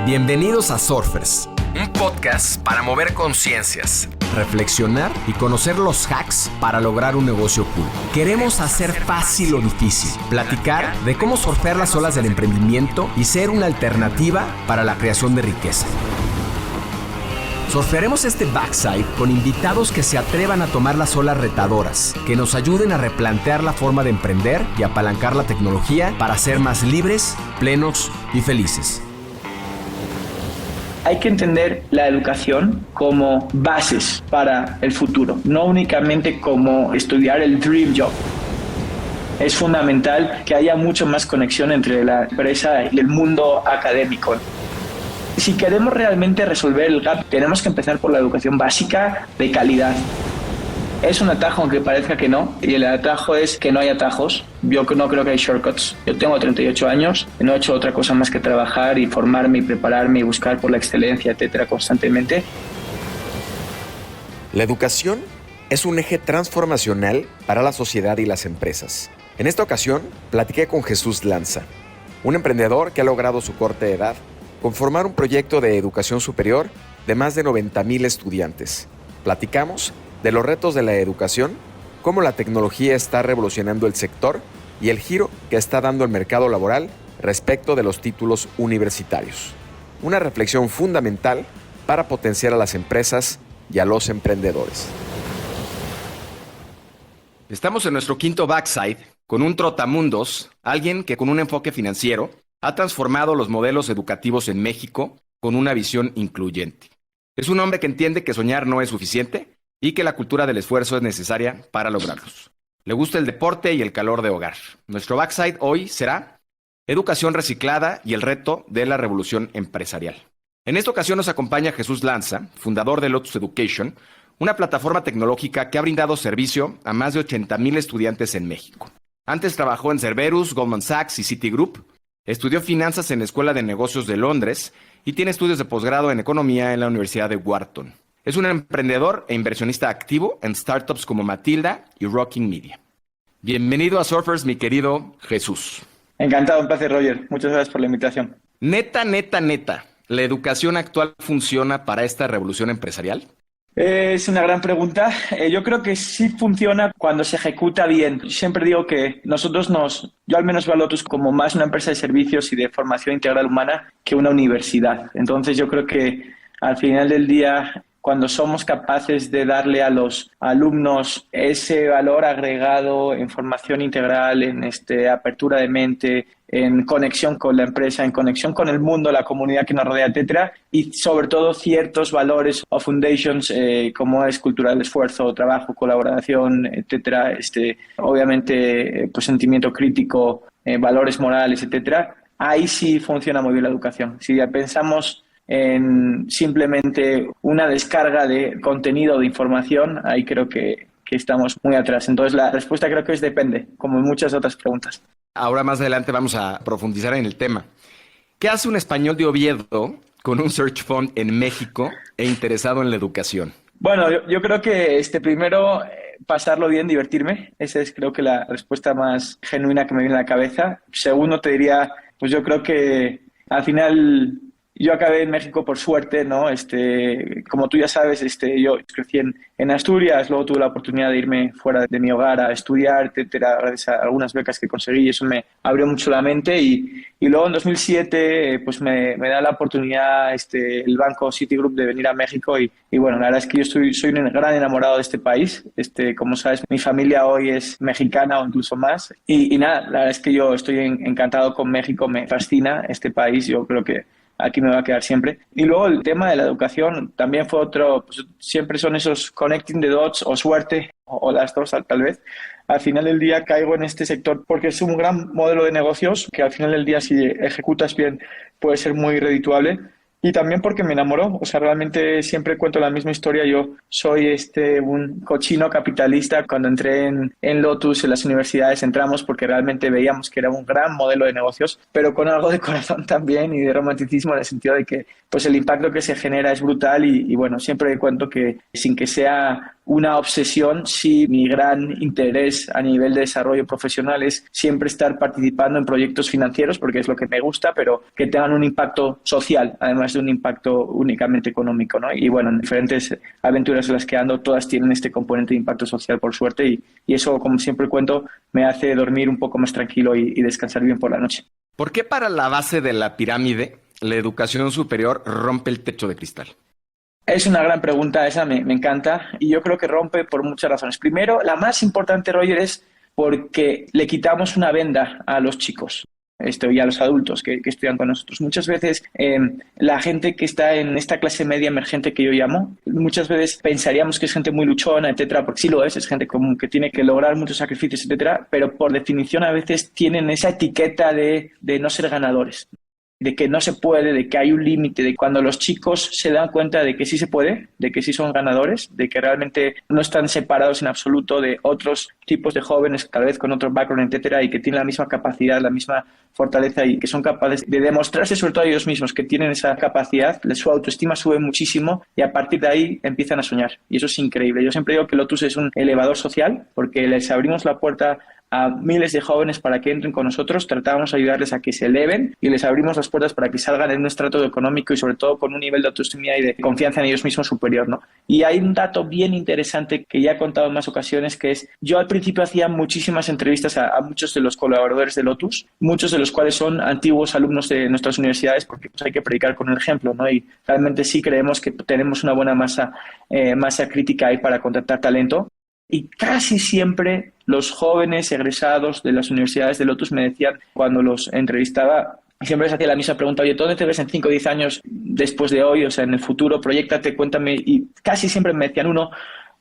Bienvenidos a Surfers, un podcast para mover conciencias, reflexionar y conocer los hacks para lograr un negocio cool. Queremos hacer fácil lo difícil, platicar de cómo surfear las olas del emprendimiento y ser una alternativa para la creación de riqueza. Surfearemos este backside con invitados que se atrevan a tomar las olas retadoras, que nos ayuden a replantear la forma de emprender y apalancar la tecnología para ser más libres, plenos y felices. Hay que entender la educación como bases para el futuro, no únicamente como estudiar el dream job. Es fundamental que haya mucho más conexión entre la empresa y el mundo académico. Si queremos realmente resolver el gap, tenemos que empezar por la educación básica de calidad. Es un atajo aunque parezca que no, y el atajo es que no hay atajos. Yo no creo que hay shortcuts. Yo tengo 38 años, no he hecho otra cosa más que trabajar y formarme y prepararme y buscar por la excelencia, etcétera, constantemente. La educación es un eje transformacional para la sociedad y las empresas. En esta ocasión, platiqué con Jesús Lanza, un emprendedor que ha logrado su corta edad conformar un proyecto de educación superior de más de 90,000 estudiantes. Platicamos de los retos de la educación, cómo la tecnología está revolucionando el sector y el giro que está dando el mercado laboral respecto de los títulos universitarios. Una reflexión fundamental para potenciar a las empresas y a los emprendedores. Estamos en nuestro quinto backside con un trotamundos, alguien que con un enfoque financiero ha transformado los modelos educativos en México con una visión incluyente. Es un hombre que entiende que soñar no es suficiente y que la cultura del esfuerzo es necesaria para lograrlos. Le gusta el deporte y el calor de hogar. Nuestro backside hoy será educación reciclada y el reto de la revolución empresarial. En esta ocasión nos acompaña Jesús Lanza, fundador de Lotus Education, una plataforma tecnológica que ha brindado servicio a más de 80,000 estudiantes en México. Antes trabajó en Cerberus, Goldman Sachs y Citigroup. Estudió finanzas en la Escuela de Negocios de Londres y tiene estudios de posgrado en economía en la Universidad de Wharton. Es un emprendedor e inversionista activo en startups como Matilda y Rocking Media. Bienvenido a Surfers, mi querido Jesús. Encantado, un placer, Roger. Muchas gracias por la invitación. Neta, ¿la educación actual funciona para esta revolución empresarial? Es una gran pregunta. Yo creo que sí funciona cuando se ejecuta bien. Siempre digo que yo al menos veo a Lotus como más una empresa de servicios y de formación integral humana que una universidad. Entonces yo creo que al final del día, cuando somos capaces de darle a los alumnos ese valor agregado en formación integral, en apertura de mente, en conexión con la empresa, en conexión con el mundo, la comunidad que nos rodea, etcétera, y sobre todo ciertos valores o foundations como es cultura del esfuerzo, trabajo, colaboración, etcétera, obviamente pues sentimiento crítico, valores morales, etcétera. Ahí sí funciona muy bien la educación. Si ya pensamos en simplemente una descarga de contenido, de información, ahí creo que estamos muy atrás. Entonces la respuesta creo que depende, como en muchas otras preguntas. Ahora más adelante vamos a profundizar en el tema. ¿Qué hace un español de Oviedo con un search fund en México e interesado en la educación? Bueno, yo creo que primero pasarlo bien, divertirme. Esa es creo que la respuesta más genuina que me viene a la cabeza. Segundo te diría, pues yo creo que al final yo acabé en México por suerte, ¿no? Como tú ya sabes, yo crecí en Asturias, luego tuve la oportunidad de irme fuera de mi hogar a estudiar, etcétera, gracias a algunas becas que conseguí, y eso me abrió mucho la mente. Y luego en 2007, pues me da la oportunidad el banco Citigroup de venir a México y bueno, la verdad es que yo soy un gran enamorado de este país. Como sabes, mi familia hoy es mexicana o incluso más. Y nada, la verdad es que yo estoy encantado con México, me fascina este país, yo creo que aquí me va a quedar siempre. Y luego el tema de la educación también fue otro, pues siempre son esos connecting the dots o suerte, o las dos tal vez. Al final del día caigo en este sector porque es un gran modelo de negocios que al final del día si ejecutas bien puede ser muy redituable. Y también porque me enamoró, o sea, realmente siempre cuento la misma historia. Yo soy un cochino capitalista. Cuando entré en Lotus, en las universidades, entramos porque realmente veíamos que era un gran modelo de negocios, pero con algo de corazón también y de romanticismo en el sentido de que pues el impacto que se genera es brutal y bueno, siempre cuento que sin que sea una obsesión, sí, mi gran interés a nivel de desarrollo profesional es siempre estar participando en proyectos financieros porque es lo que me gusta, pero que tengan un impacto social, además de un impacto únicamente económico, ¿no? Y bueno, en diferentes aventuras en las que ando, todas tienen este componente de impacto social, por suerte, y eso, como siempre cuento, me hace dormir un poco más tranquilo y descansar bien por la noche. ¿Por qué para la base de la pirámide la educación superior rompe el techo de cristal? Es una gran pregunta, esa me encanta, y yo creo que rompe por muchas razones. Primero, la más importante, Roger, es porque le quitamos una venda a los chicos. Y a los adultos que estudian con nosotros. Muchas veces la gente que está en esta clase media emergente que yo llamo, muchas veces pensaríamos que es gente muy luchona, etcétera, porque sí lo es gente común que tiene que lograr muchos sacrificios, etcétera, pero por definición a veces tienen esa etiqueta de no ser ganadores, de que no se puede, de que hay un límite, de cuando los chicos se dan cuenta de que sí se puede, de que sí son ganadores, de que realmente no están separados en absoluto de otros tipos de jóvenes, tal vez con otro background, etcétera, y que tienen la misma capacidad, la misma fortaleza y que son capaces de demostrarse sobre todo a ellos mismos que tienen esa capacidad, su autoestima sube muchísimo y a partir de ahí empiezan a soñar. Y eso es increíble. Yo siempre digo que Lotus es un elevador social porque les abrimos la puerta a miles de jóvenes para que entren con nosotros, tratamos de ayudarles a que se eleven y les abrimos las puertas para que salgan en un estrato económico y sobre todo con un nivel de autoestima y de confianza en ellos mismos superior, ¿no? Y hay un dato bien interesante que ya he contado en más ocasiones, que es, yo al principio hacía muchísimas entrevistas a muchos de los colaboradores de Lotus, muchos de los cuales son antiguos alumnos de nuestras universidades, porque pues, hay que predicar con el ejemplo, ¿no? Y realmente sí creemos que tenemos una buena masa crítica ahí para contratar talento. Y casi siempre los jóvenes egresados de las universidades de Lotus me decían, cuando los entrevistaba, siempre les hacía la misma pregunta, oye, ¿dónde te ves en 5 o 10 años después de hoy? O sea, en el futuro, proyéctate, cuéntame. Y casi siempre me decían, uno,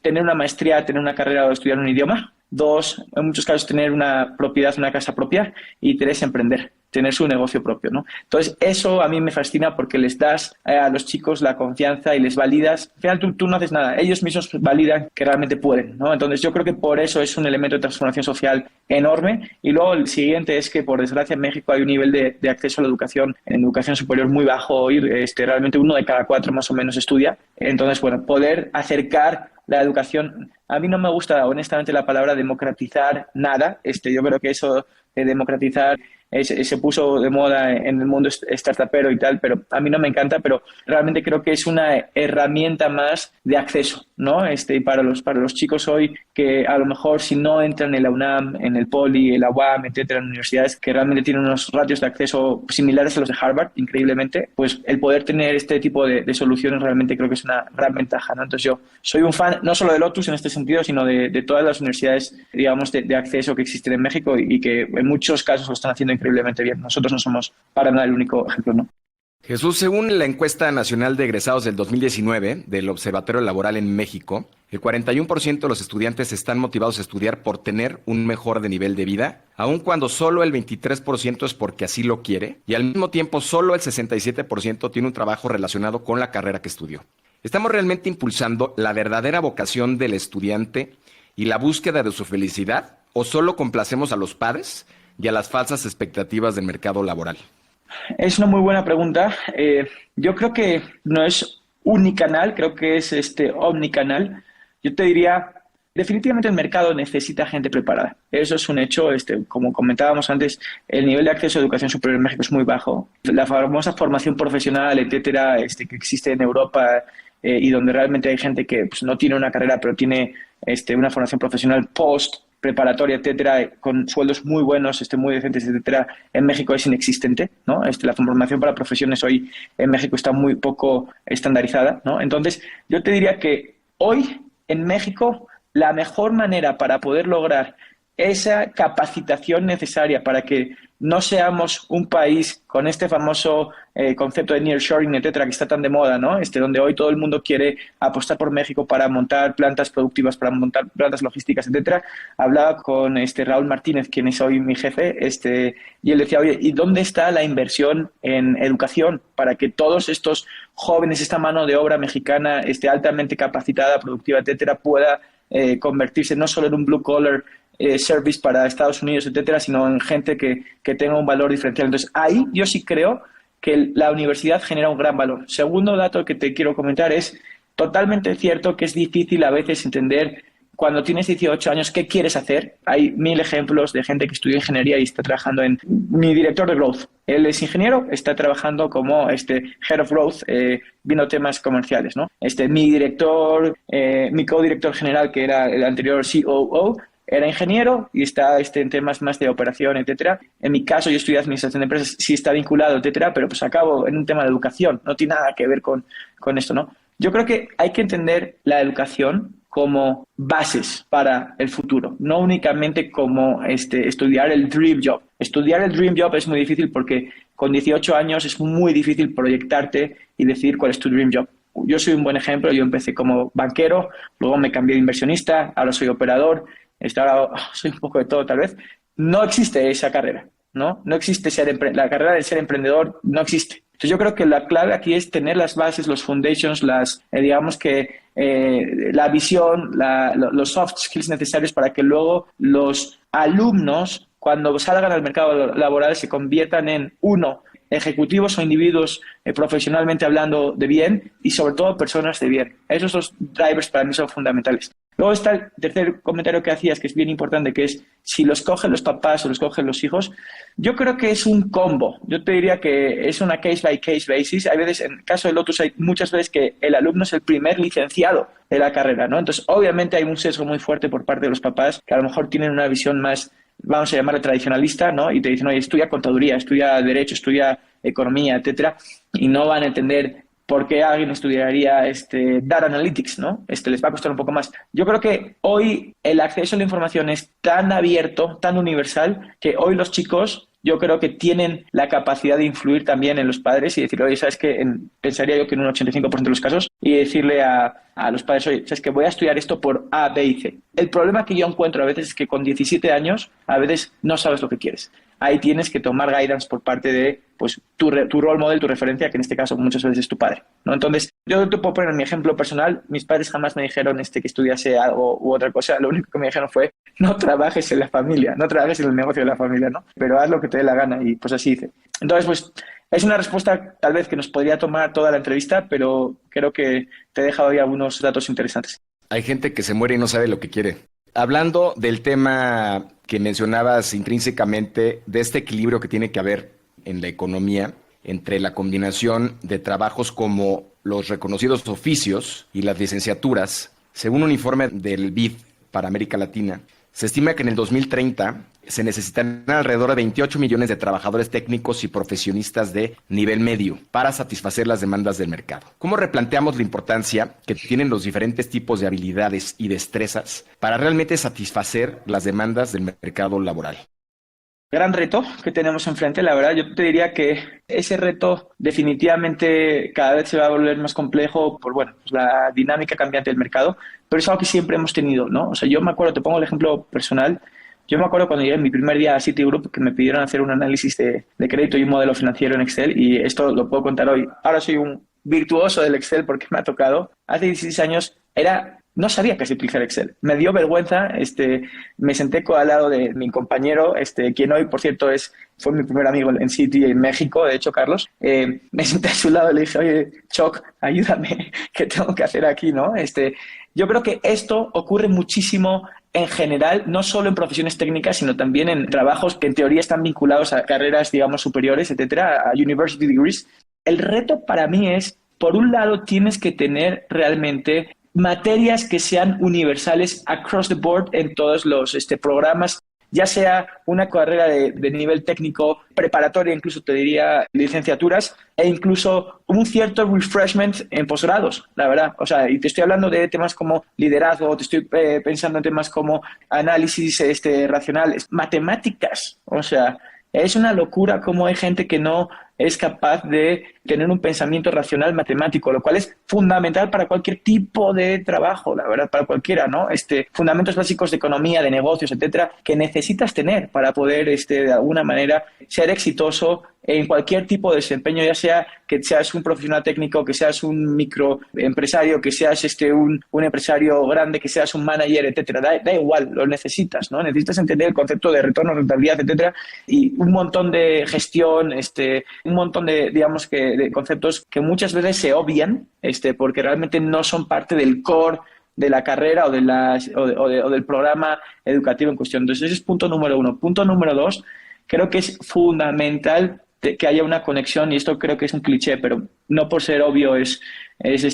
tener una maestría, tener una carrera o estudiar un idioma. 2, en muchos casos tener una propiedad, una casa propia. Y 3, emprender, tener su negocio propio, ¿no? Entonces, eso a mí me fascina porque les das a los chicos la confianza y les validas. Al final, tú no haces nada. Ellos mismos validan que realmente pueden, ¿no? Entonces, yo creo que por eso es un elemento de transformación social enorme. Y luego, el siguiente es que, por desgracia, en México hay un nivel de acceso a la educación, en educación superior muy bajo hoy. Realmente 1 de cada 4 más o menos estudia. Entonces, bueno, poder acercar la educación. A mí no me gusta, honestamente, la palabra democratizar nada. Yo creo que eso de democratizar se puso de moda en el mundo startupero y tal, pero a mí no me encanta, pero realmente creo que es una herramienta más de acceso, ¿no? Y para los chicos hoy que a lo mejor si no entran en la UNAM, en el Poli, en la UAM, etcétera, en universidades que realmente tienen unos ratios de acceso similares a los de Harvard, increíblemente, pues el poder tener este tipo de soluciones realmente creo que es una gran ventaja, ¿no? Entonces yo soy un fan no solo de Lotus en este sentido, sino de todas las universidades, digamos, de acceso que existen en México y que en muchos casos lo están haciendo increíblemente bien. Nosotros no somos para nada el único ejemplo, ¿no? Jesús, según la encuesta nacional de egresados del 2019 del Observatorio Laboral en México, el 41% de los estudiantes están motivados a estudiar por tener un mejor nivel de vida, aun cuando solo el 23% es porque así lo quiere, y al mismo tiempo solo el 67% tiene un trabajo relacionado con la carrera que estudió. ¿Estamos realmente impulsando la verdadera vocación del estudiante y la búsqueda de su felicidad, o solo complacemos a los padres y a las falsas expectativas del mercado laboral? Es una muy buena pregunta. Yo creo que no es unicanal, creo que es omnicanal. Yo te diría, definitivamente el mercado necesita gente preparada. Eso es un hecho. Como comentábamos antes, el nivel de acceso a educación superior en México es muy bajo. La famosa formación profesional, etcétera, que existe en Europa y donde realmente hay gente que pues, no tiene una carrera, pero tiene una formación profesional post preparatoria, etcétera, con sueldos muy buenos, muy decentes, etcétera, en México es inexistente, ¿no? La formación para profesiones hoy en México está muy poco estandarizada, ¿no? Entonces, yo te diría que hoy en México la mejor manera para poder lograr esa capacitación necesaria para que no seamos un país con este famoso concepto de nearshoring, etcétera, que está tan de moda, ¿no? Donde hoy todo el mundo quiere apostar por México para montar plantas productivas, para montar plantas logísticas, etcétera. Hablaba con Raúl Martínez, quien es hoy mi jefe, y él decía, oye, ¿y dónde está la inversión en educación para que todos estos jóvenes, esta mano de obra mexicana, altamente capacitada, productiva, etcétera, pueda convertirse no solo en un blue collar service para Estados Unidos, etcétera, sino en gente que tenga un valor diferencial? Entonces, ahí yo sí creo que la universidad genera un gran valor. Segundo dato que te quiero comentar es totalmente cierto que es difícil a veces entender cuando tienes 18 años qué quieres hacer. Hay 1000 ejemplos de gente que estudia ingeniería y está trabajando en... Mi director de Growth, él es ingeniero, está trabajando como Head of Growth, viendo temas comerciales, ¿no? Mi director, mi co-director general, que era el anterior COO, era ingeniero y está en temas más de operación, etcétera. En mi caso, yo estudié administración de empresas, sí está vinculado, etcétera, pero pues acabo en un tema de educación, no tiene nada que ver con esto, ¿no? Yo creo que hay que entender la educación como bases para el futuro, no únicamente como estudiar el dream job. Estudiar el dream job es muy difícil porque con 18 años es muy difícil proyectarte y decidir cuál es tu dream job. Yo soy un buen ejemplo, yo empecé como banquero, luego me cambié de inversionista, ahora soy operador, ahora soy un poco de todo tal vez. No existe esa carrera, ¿no? No existe la carrera de ser emprendedor, no existe. Entonces yo creo que la clave aquí es tener las bases, los foundations, digamos que la visión, los soft skills necesarios para que luego los alumnos, cuando salgan al mercado laboral, se conviertan en, uno, ejecutivos o individuos profesionalmente hablando de bien y sobre todo personas de bien. Esos dos drivers para mí son fundamentales. Luego está el tercer comentario que hacías, que es bien importante, que es si los cogen los papás o los cogen los hijos. Yo creo que es un combo. Yo te diría que es una case-by-case basis. Hay veces, en el caso de Lotus, hay muchas veces que el alumno es el primer licenciado de la carrera, ¿no? Entonces, obviamente hay un sesgo muy fuerte por parte de los papás que a lo mejor tienen una visión más, vamos a llamarle tradicionalista, ¿no? Y te dicen, oye, estudia contaduría, estudia derecho, estudia economía, etcétera, y no van a entender por qué alguien estudiaría Data Analytics, ¿no? Les va a costar un poco más. Yo creo que hoy el acceso a la información es tan abierto, tan universal, que hoy los chicos, yo creo que tienen la capacidad de influir también en los padres y decir, oye, ¿sabes qué? Pensaría yo que en un 85% de los casos, y decirle a los padres, oye, ¿sabes qué? Voy a estudiar esto por A, B y C. El problema que yo encuentro a veces es que con 17 años, a veces no sabes lo que quieres. Ahí tienes que tomar guidance por parte de pues tu role model, tu referencia, que en este caso muchas veces es tu padre, ¿no? Entonces, yo te puedo poner mi ejemplo personal. Mis padres jamás me dijeron que estudiase algo u otra cosa. Lo único que me dijeron fue, no trabajes en la familia, no trabajes en el negocio de la familia, ¿no? Pero haz lo que te dé la gana, y pues así hice. Entonces, pues es una respuesta tal vez que nos podría tomar toda la entrevista, pero creo que te he dejado ahí algunos datos interesantes. Hay gente que se muere y no sabe lo que quiere. Hablando del tema que mencionabas intrínsecamente, de este equilibrio que tiene que haber en la economía entre la combinación de trabajos como los reconocidos oficios y las licenciaturas, según un informe del BID para América Latina, se estima que en el 2030 se necesitan alrededor de 28 millones de trabajadores técnicos y profesionistas de nivel medio para satisfacer las demandas del mercado. ¿Cómo replanteamos la importancia que tienen los diferentes tipos de habilidades y destrezas para realmente satisfacer las demandas del mercado laboral? Gran reto que tenemos enfrente, la verdad. Yo te diría que ese reto definitivamente cada vez se va a volver más complejo por pues la dinámica cambiante del mercado, pero es algo que siempre hemos tenido, ¿no? O sea, yo me acuerdo, te pongo el ejemplo personal. Yo me acuerdo cuando llegué en mi primer día a Citigroup que me pidieron hacer un análisis de crédito y un modelo financiero en Excel, y esto lo puedo contar hoy. Ahora soy un virtuoso del Excel porque me ha tocado. Hace 16 años no sabía casi utilizar Excel. Me dio vergüenza. Me senté al lado de mi compañero, quien hoy, por cierto, fue mi primer amigo en Citi en México, de hecho, Carlos. Me senté a su lado y le dije, oye, Choc, ayúdame, ¿qué tengo que hacer aquí, no? Yo creo que esto ocurre muchísimo en general, no solo en profesiones técnicas, sino también en trabajos que en teoría están vinculados a carreras, digamos, superiores, etcétera, a university degrees. El reto para mí es, por un lado, tienes que tener realmente materias que sean universales across the board en todos los programas, ya sea una carrera de nivel técnico, preparatoria, incluso te diría licenciaturas, e incluso un cierto refreshment en posgrados, la verdad. O sea, y te estoy hablando de temas como liderazgo, te estoy pensando en temas como análisis racional, matemáticas. O sea, es una locura cómo hay gente que no es capaz de tener un pensamiento racional matemático, lo cual es fundamental para cualquier tipo de trabajo, la verdad, para cualquiera, ¿no? Fundamentos básicos de economía, de negocios, etcétera, que necesitas tener para poder, de alguna manera, ser exitoso en cualquier tipo de desempeño, ya sea que seas un profesional técnico, que seas un microempresario, que seas un empresario grande, que seas un manager, etcétera. Da igual, lo necesitas, ¿no? Necesitas entender el concepto de retorno, rentabilidad, etcétera, y un montón de gestión, un montón de, digamos, de conceptos que muchas veces se obvian, porque realmente no son parte del core de la carrera o del programa educativo en cuestión. Entonces, ese es punto número 1. Punto número 2, creo que es fundamental que haya una conexión, y esto creo que es un cliché, pero no por ser obvio es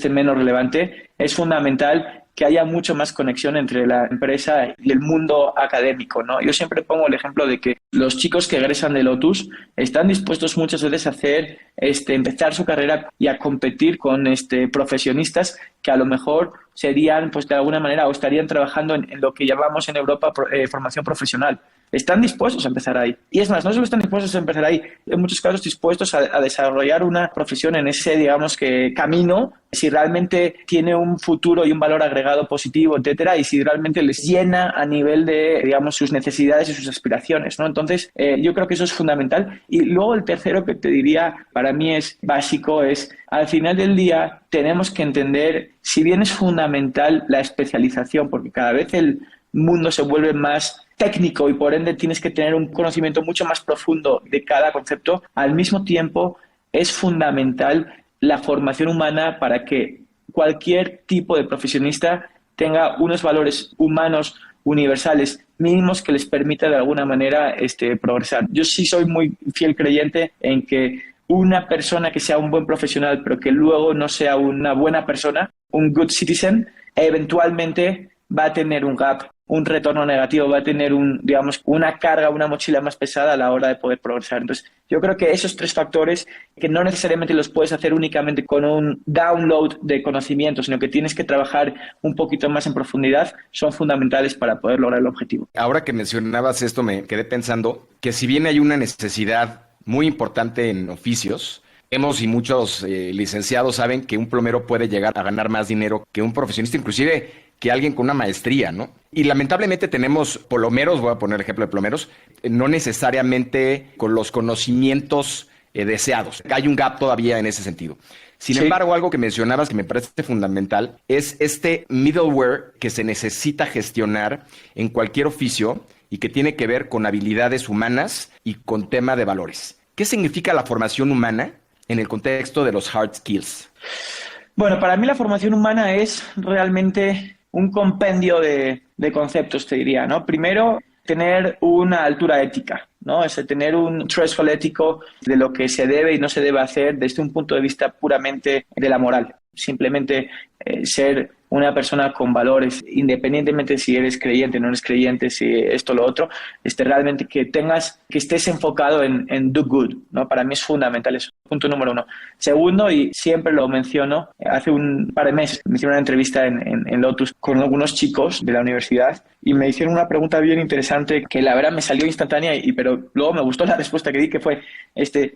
menos relevante. Es fundamental que haya mucho más conexión entre la empresa y el mundo académico, ¿no? Yo siempre pongo el ejemplo de que los chicos que egresan de Lotus están dispuestos muchas veces a empezar su carrera y a competir con profesionistas que a lo mejor serían, pues de alguna manera, o estarían trabajando en lo que llamamos en Europa formación profesional. Están dispuestos a empezar ahí. Y es más, no solo están dispuestos a empezar ahí, en muchos casos dispuestos a desarrollar una profesión en ese, digamos, que camino, si realmente tiene un futuro y un valor agregado positivo, etcétera, y si realmente les llena a nivel de, digamos, sus necesidades y sus aspiraciones, ¿no? Entonces, yo creo que eso es fundamental. Y luego el tercero que te diría, para mí es básico, es al final del día tenemos que entender, si bien es fundamental la especialización, porque cada vez el mundo se vuelve más técnico y por ende tienes que tener un conocimiento mucho más profundo de cada concepto, al mismo tiempo es fundamental la formación humana para que cualquier tipo de profesionista tenga unos valores humanos universales mínimos que les permita de alguna manera progresar. Yo sí soy muy fiel creyente en que una persona que sea un buen profesional pero que luego no sea una buena persona, un good citizen, eventualmente va a tener un gap, un retorno negativo, va a tener una carga, una mochila más pesada a la hora de poder progresar. Entonces, yo creo que esos 3 factores, que no necesariamente los puedes hacer únicamente con un download de conocimiento, sino que tienes que trabajar un poquito más en profundidad, son fundamentales para poder lograr el objetivo. Ahora que mencionabas esto, me quedé pensando que si bien hay una necesidad muy importante en oficios, y muchos licenciados saben que un plomero puede llegar a ganar más dinero que un profesionista, inclusive que alguien con una maestría, ¿no? Y lamentablemente tenemos plomeros, voy a poner ejemplo de plomeros, no necesariamente con los conocimientos deseados. Hay un gap todavía en ese sentido. Sin embargo, algo que mencionabas que me parece fundamental es este middleware que se necesita gestionar en cualquier oficio y que tiene que ver con habilidades humanas y con tema de valores. ¿Qué significa la formación humana en el contexto de los hard skills? Bueno, para mí la formación humana es realmente un compendio de conceptos, te diría, ¿no? Primero, tener una altura ética, ¿no? Tener un threshold ético de lo que se debe y no se debe hacer desde un punto de vista puramente de la moral. Simplemente ser una persona con valores, independientemente si eres creyente o no eres creyente, si esto o lo otro, realmente que estés enfocado en do good, ¿no? Para mí es fundamental eso, punto número 1. Segundo, y siempre lo menciono, hace un par de meses me hicieron una entrevista en Lotus con algunos chicos de la universidad y me hicieron una pregunta bien interesante que la verdad me salió instantánea, pero luego me gustó la respuesta que di, que fue,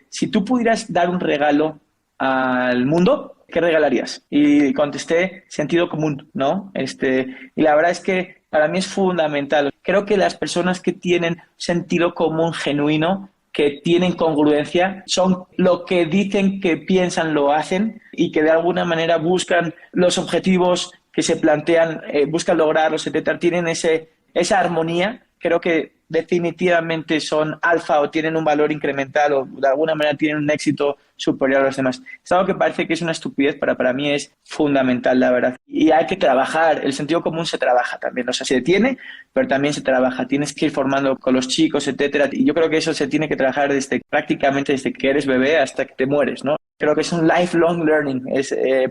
si tú pudieras dar un regalo al mundo, ¿qué regalarías? Y contesté sentido común, ¿no? Y la verdad es que para mí es fundamental. Creo que las personas que tienen sentido común genuino, que tienen congruencia, son lo que dicen que piensan, lo hacen, y que de alguna manera buscan los objetivos que se plantean, buscan lograrlos, etcétera. Tienen esa armonía. Creo que definitivamente son alfa o tienen un valor incremental o de alguna manera tienen un éxito superior a los demás. Es algo que parece que es una estupidez, pero para mí es fundamental, la verdad. Y hay que trabajar, el sentido común se trabaja también, o sea, se tiene, pero también se trabaja. Tienes que ir formando con los chicos, etcétera. Y yo creo que eso se tiene que trabajar prácticamente desde que eres bebé hasta que te mueres, ¿no? Creo que es un lifelong learning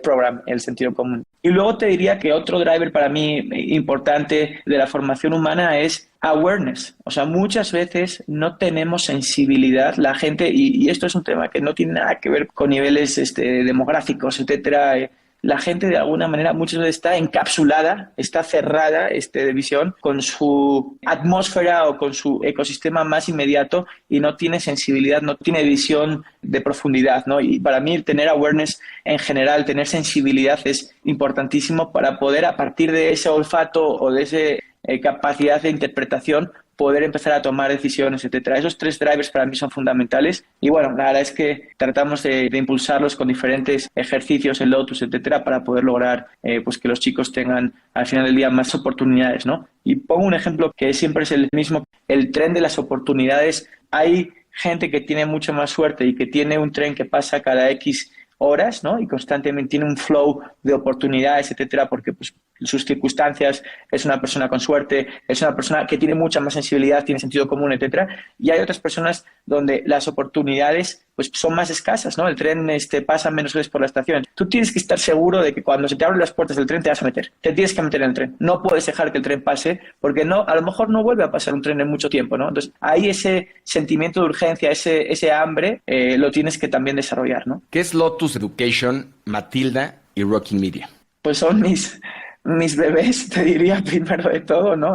program, el sentido común. Y luego te diría que otro driver para mí importante de la formación humana es awareness. O sea, muchas veces no tenemos sensibilidad. La gente, y esto es un tema que no tiene nada que ver con niveles demográficos, etcétera. La gente de alguna manera muchas veces está encapsulada, está cerrada de visión con su atmósfera o con su ecosistema más inmediato y no tiene sensibilidad, no tiene visión de profundidad, ¿no? Y para mí tener awareness en general, tener sensibilidad es importantísimo para poder a partir de ese olfato o de esa capacidad de interpretación poder empezar a tomar decisiones, etcétera. Esos 3 drivers para mí son fundamentales y bueno, la verdad es que tratamos de impulsarlos con diferentes ejercicios en Lotus, etcétera, para poder lograr pues que los chicos tengan al final del día más oportunidades, ¿no? Y pongo un ejemplo que siempre es el mismo, el tren de las oportunidades. Hay gente que tiene mucho más suerte y que tiene un tren que pasa cada X horas, ¿no? Y constantemente tiene un flow de oportunidades, etcétera, porque pues sus circunstancias, es una persona con suerte, es una persona que tiene mucha más sensibilidad, tiene sentido común, etcétera. Y hay otras personas donde las oportunidades pues son más escasas, ¿no? El tren pasa menos veces por la estación. Tú tienes que estar seguro de que cuando se te abren las puertas del tren te vas a meter. Te tienes que meter en el tren. No puedes dejar que el tren pase porque a lo mejor no vuelve a pasar un tren en mucho tiempo, ¿no? Entonces, ahí ese sentimiento de urgencia, ese hambre, lo tienes que también desarrollar, ¿no? ¿Qué es Lotus Education, Matilda y Rocking Media? Pues son mis bebés, te diría primero de todo, ¿no?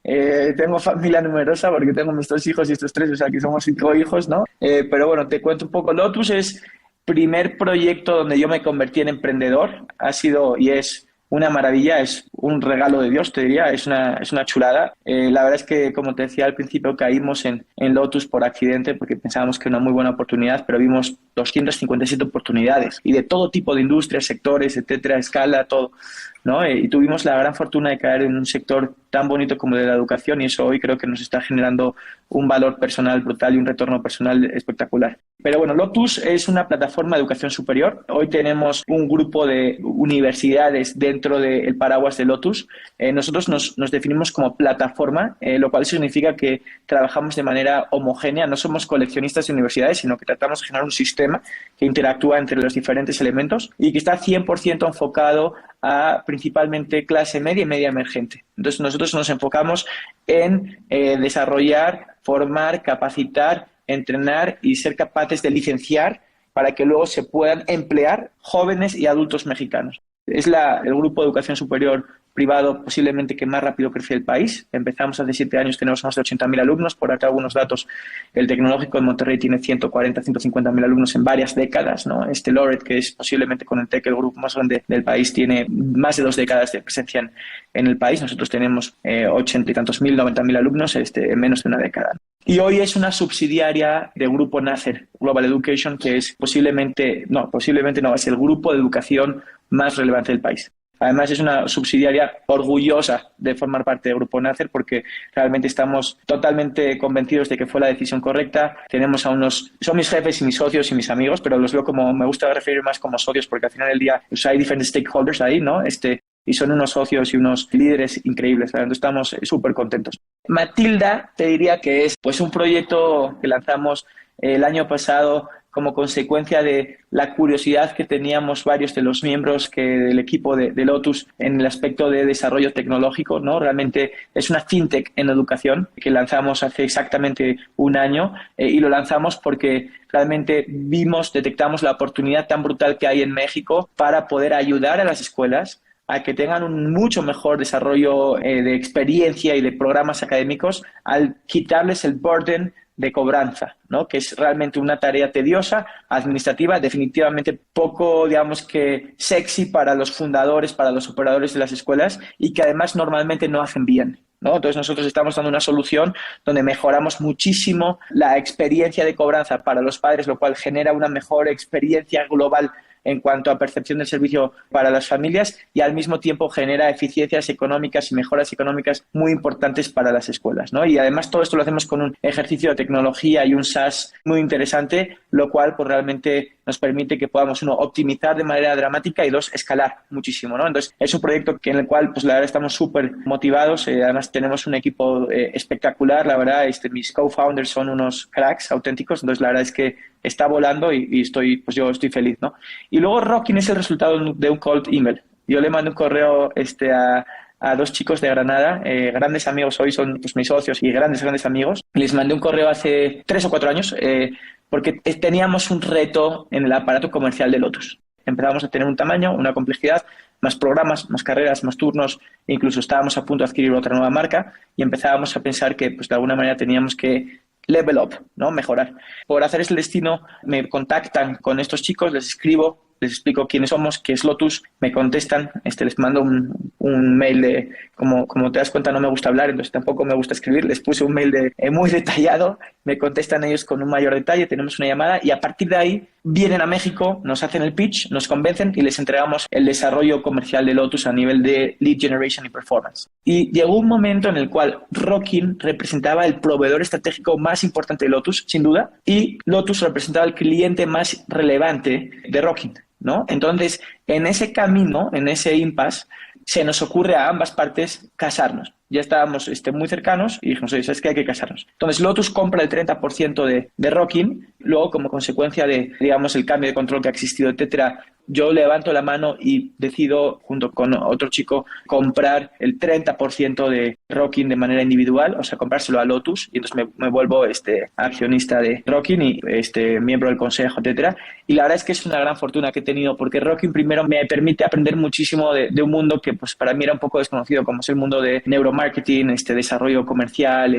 Tengo familia numerosa porque tengo mis 2 hijos y estos 3, o sea que somos 5 hijos, ¿no? Pero bueno, te cuento un poco. Lotus es primer proyecto donde yo me convertí en emprendedor. Ha sido y es una maravilla, es un regalo de Dios, te diría, es una chulada. La verdad es que, como te decía al principio, caímos en Lotus por accidente porque pensábamos que era una muy buena oportunidad, pero vimos 257 oportunidades y de todo tipo de industrias, sectores, etcétera, escala, todo, ¿no? Y tuvimos la gran fortuna de caer en un sector tan bonito como el de la educación y eso hoy creo que nos está generando un valor personal brutal y un retorno personal espectacular. Pero bueno, Lotus es una plataforma de educación superior. Hoy tenemos un grupo de universidades dentro del paraguas de Lotus. Nosotros nos definimos como plataforma, lo cual significa que trabajamos de manera homogénea. No somos coleccionistas de universidades, sino que tratamos de generar un sistema que interactúa entre los diferentes elementos y que está 100% enfocado a principalmente clase media y media emergente. Entonces nosotros nos enfocamos en desarrollar, formar, capacitar, entrenar y ser capaces de licenciar para que luego se puedan emplear jóvenes y adultos mexicanos. Es el grupo de educación superior privado posiblemente que más rápido crece el país. Empezamos hace 7 años, tenemos más de 80.000 alumnos. Por acá algunos datos, el Tecnológico de Monterrey tiene 140, 150.000 alumnos en varias décadas, ¿no? Loret, que es posiblemente con el TEC el grupo más grande del país, tiene más de 2 décadas de presencia en el país. Nosotros tenemos 80 y tantos mil, 90.000 alumnos en menos de una década. Y hoy es una subsidiaria del grupo NACER, Global Education, que es posiblemente no, es el grupo de educación más relevante del país. Además, es una subsidiaria orgullosa de formar parte del Grupo NACER porque realmente estamos totalmente convencidos de que fue la decisión correcta. Tenemos son mis jefes y mis socios y mis amigos, pero los veo como, me gusta referir más como socios porque al final del día pues, hay diferentes stakeholders ahí, ¿no? Y son unos socios y unos líderes increíbles. Entonces estamos súper contentos. Matilda, te diría que es pues un proyecto que lanzamos el año pasado como consecuencia de la curiosidad que teníamos varios de los miembros del equipo de Lotus en el aspecto de desarrollo tecnológico, ¿no? Realmente es una fintech en educación que lanzamos hace exactamente un año y lo lanzamos porque realmente detectamos la oportunidad tan brutal que hay en México para poder ayudar a las escuelas a que tengan un mucho mejor desarrollo de experiencia y de programas académicos al quitarles el burden de cobranza, ¿no? Que es realmente una tarea tediosa, administrativa, definitivamente poco, digamos que sexy para los fundadores, para los operadores de las escuelas y que además normalmente no hacen bien, ¿no? Entonces nosotros estamos dando una solución donde mejoramos muchísimo la experiencia de cobranza para los padres, lo cual genera una mejor experiencia global en cuanto a percepción del servicio para las familias y al mismo tiempo genera eficiencias económicas y mejoras económicas muy importantes para las escuelas, ¿no? Y además todo esto lo hacemos con un ejercicio de tecnología y un SaaS muy interesante, lo cual pues realmente nos permite que podamos, uno, optimizar de manera dramática y dos, escalar muchísimo, ¿no? Entonces es un proyecto en el cual pues la verdad estamos súper motivados, además tenemos un equipo espectacular, la verdad, mis co-founders son unos cracks auténticos, entonces la verdad es que está volando y yo estoy feliz, ¿no? Y luego Rocking es el resultado de un cold email. Yo le mandé un correo a 2 chicos de Granada, grandes amigos hoy, son pues, mis socios y grandes amigos. Les mandé un correo hace 3 o 4 años porque teníamos un reto en el aparato comercial de Lotus. Empezamos a tener un tamaño, una complejidad, más programas, más carreras, más turnos, e incluso estábamos a punto de adquirir otra nueva marca y empezábamos a pensar que pues, de alguna manera teníamos que level up, ¿no? Mejorar. Por hacer ese destino me contactan con estos chicos, les escribo les explico quiénes somos, qué es Lotus, me contestan, les mando un mail de, como te das cuenta no me gusta hablar, entonces tampoco me gusta escribir, les puse un mail muy detallado, me contestan ellos con un mayor detalle, tenemos una llamada y a partir de ahí vienen a México, nos hacen el pitch, nos convencen y les entregamos el desarrollo comercial de Lotus a nivel de lead generation y performance. Y llegó un momento en el cual Rockin representaba el proveedor estratégico más importante de Lotus, sin duda, y Lotus representaba el cliente más relevante de Rockin, ¿no? Entonces, en ese camino, en ese impasse, se nos ocurre a ambas partes casarnos. Ya estábamos muy cercanos y dijimos, oye, ¿sabes qué? Hay que casarnos. Entonces, Lotus compra el 30% de Rockin, luego, como consecuencia de, digamos, el cambio de control que ha existido, etcétera, yo levanto la mano y decido, junto con otro chico, comprar el 30% de Rockin de manera individual, o sea, comprárselo a Lotus, y entonces me vuelvo accionista de Rockin y miembro del consejo, etcétera. Y la verdad es que es una gran fortuna que he tenido, porque Rockin primero me permite aprender muchísimo de un mundo que pues para mí era un poco desconocido, como es el mundo de neuromarketing, desarrollo comercial,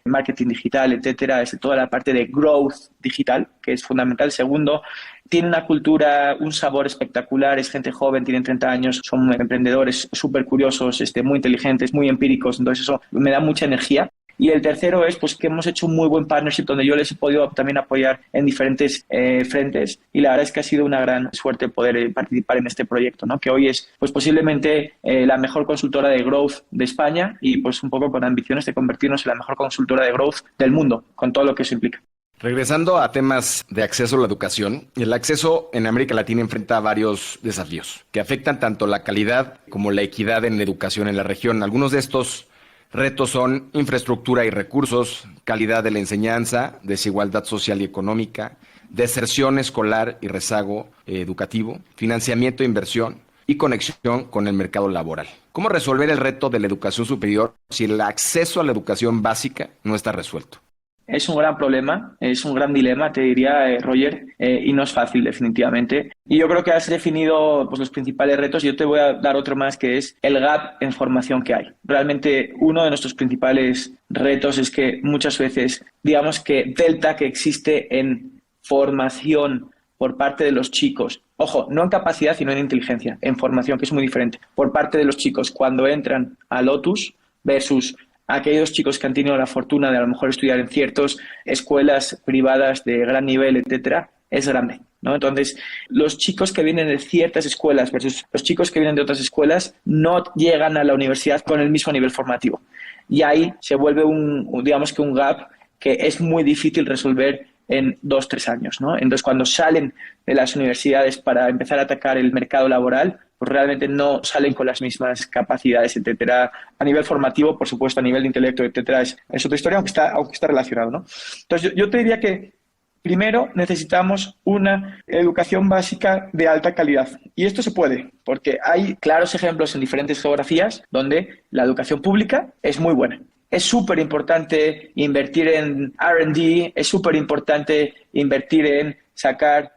marketing digital, etcétera, toda la parte de growth digital, que es fundamental. Segundo, tiene una cultura, un sabor espectacular, es gente joven, tienen 30 años, son emprendedores súper curiosos, muy inteligentes, muy empíricos, entonces eso me da mucha energía. Y el tercero es pues que hemos hecho un muy buen partnership donde yo les he podido también apoyar en diferentes frentes y la verdad es que ha sido una gran suerte poder participar en este proyecto, ¿no? Que hoy es pues posiblemente la mejor consultora de growth de España y pues un poco con ambiciones de convertirnos en la mejor consultora de growth del mundo, con todo lo que eso implica. Regresando a temas de acceso a la educación, el acceso en América Latina enfrenta varios desafíos que afectan tanto la calidad como la equidad en la educación en la región. Algunos de estos retos son infraestructura y recursos, calidad de la enseñanza, desigualdad social y económica, deserción escolar y rezago educativo, financiamiento e inversión y conexión con el mercado laboral. ¿Cómo resolver el reto de la educación superior si el acceso a la educación básica no está resuelto? Es un gran problema, es un gran dilema, te diría, Roger, y no es fácil definitivamente. Y yo creo que has definido pues, los principales retos. Yo te voy a dar otro más, que es el gap en formación que hay. Realmente uno de nuestros principales retos es que muchas veces, digamos que delta que existe en formación por parte de los chicos, ojo, no en capacidad sino en inteligencia, en formación, que es muy diferente, por parte de los chicos cuando entran a Lotus versus aquellos chicos que han tenido la fortuna de a lo mejor estudiar en ciertas escuelas privadas de gran nivel, etcétera, es grande, ¿no? Entonces, los chicos que vienen de ciertas escuelas versus los chicos que vienen de otras escuelas no llegan a la universidad con el mismo nivel formativo. Y ahí se vuelve digamos que un gap que es muy difícil resolver en 2-3 años, ¿no? Entonces, cuando salen de las universidades para empezar a atacar el mercado laboral, pues realmente no salen con las mismas capacidades, etcétera. A nivel formativo, por supuesto, a nivel de intelecto, etcétera, es otra historia, aunque está relacionado, ¿no? Entonces, yo te diría que primero necesitamos una educación básica de alta calidad. Y esto se puede, porque hay claros ejemplos en diferentes geografías donde la educación pública es muy buena. Es súper importante invertir en R&D, es súper importante invertir en sacar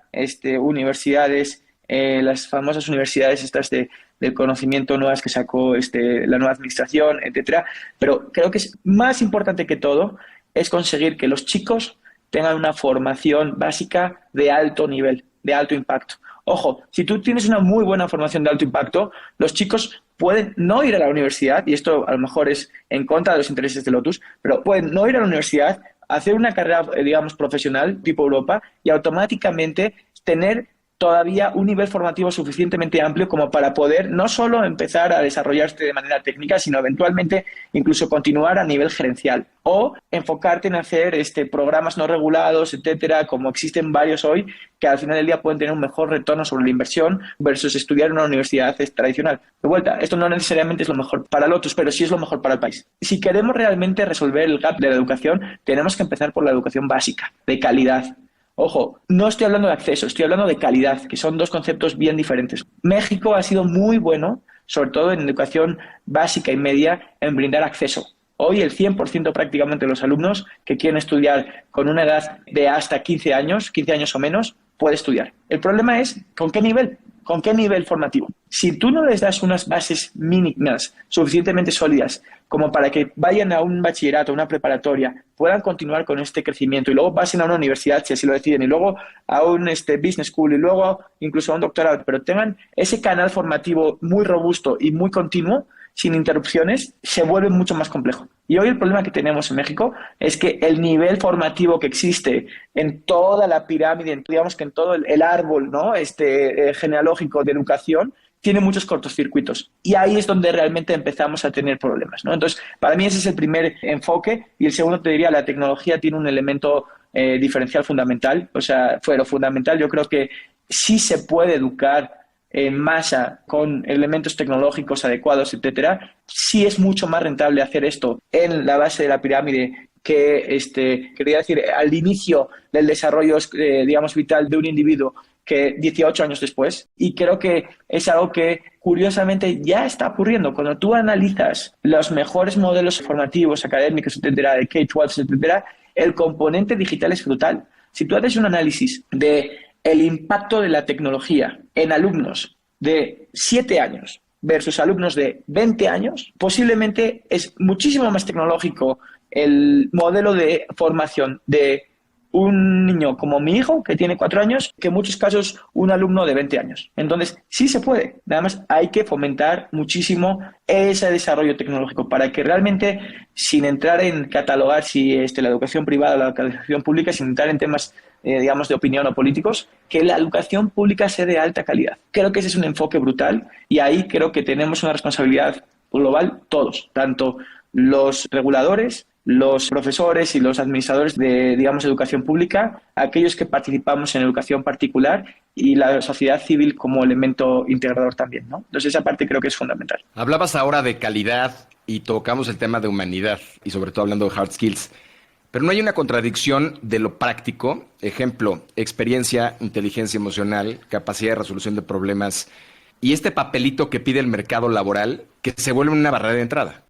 universidades, las famosas universidades estas del conocimiento nuevas que sacó la nueva administración, etcétera. Pero creo que es más importante que todo es conseguir que los chicos tengan una formación básica de alto nivel, de alto impacto. Ojo, si tú tienes una muy buena formación de alto impacto, los chicos pueden no ir a la universidad, y esto a lo mejor es en contra de los intereses de Lotus, pero pueden no ir a la universidad, hacer una carrera, digamos, profesional tipo Europa y automáticamente tener todavía un nivel formativo suficientemente amplio como para poder no solo empezar a desarrollarte de manera técnica, sino eventualmente incluso continuar a nivel gerencial o enfocarte en hacer programas no regulados, etcétera, como existen varios hoy, que al final del día pueden tener un mejor retorno sobre la inversión versus estudiar en una universidad tradicional. De vuelta, esto no necesariamente es lo mejor para Lotus, pero sí es lo mejor para el país. Si queremos realmente resolver el gap de la educación, tenemos que empezar por la educación básica, de calidad. Ojo, no estoy hablando de acceso, estoy hablando de calidad, que son dos conceptos bien diferentes. México ha sido muy bueno, sobre todo en educación básica y media, en brindar acceso. Hoy el 100% prácticamente de los alumnos que quieren estudiar con una edad de hasta 15 años o menos, puede estudiar. El problema es ¿con qué nivel? ¿Con qué nivel formativo? Si tú no les das unas bases mínimas suficientemente sólidas como para que vayan a un bachillerato, a una preparatoria, puedan continuar con este crecimiento y luego pasen a una universidad si así lo deciden y luego a un business school y luego incluso a un doctorado, pero tengan ese canal formativo muy robusto y muy continuo, sin interrupciones, se vuelve mucho más complejo. Y hoy el problema que tenemos en México es que el nivel formativo que existe en toda la pirámide, digamos que en todo el árbol, ¿no? Genealógico de educación, tiene muchos cortocircuitos. Y ahí es donde realmente empezamos a tener problemas, ¿no? Entonces, para mí ese es el primer enfoque. Y el segundo, te diría, la tecnología tiene un elemento diferencial fundamental. O sea, fue lo fundamental. Yo creo que sí se puede educar en masa con elementos tecnológicos adecuados, etcétera. Sí es mucho más rentable hacer esto en la base de la pirámide que, quería decir, al inicio del desarrollo, digamos, vital de un individuo que 18 años después. Y creo que es algo que, curiosamente, ya está ocurriendo. Cuando tú analizas los mejores modelos formativos, académicos, etcétera, de K-12, etcétera, el componente digital es brutal. Si tú haces un análisis de el impacto de la tecnología en alumnos de 7 años versus alumnos de 20 años, posiblemente es muchísimo más tecnológico el modelo de formación de un niño como mi hijo, que tiene 4 años, que en muchos casos un alumno de 20 años. Entonces, sí se puede. Nada más hay que fomentar muchísimo ese desarrollo tecnológico para que realmente, sin entrar en catalogar si la educación privada o la educación pública, sin entrar en temas, digamos, de opinión o políticos, que la educación pública sea de alta calidad. Creo que ese es un enfoque brutal y ahí creo que tenemos una responsabilidad global todos, tanto los reguladores, los profesores y los administradores de, digamos, educación pública, aquellos que participamos en educación particular y la sociedad civil como elemento integrador también, ¿no? Entonces esa parte creo que es fundamental. Hablabas ahora de calidad y tocamos el tema de humanidad y sobre todo hablando de hard skills, pero no hay una contradicción de lo práctico, ejemplo, experiencia, inteligencia emocional, capacidad de resolución de problemas y este papelito que pide el mercado laboral que se vuelve una barrera de entrada.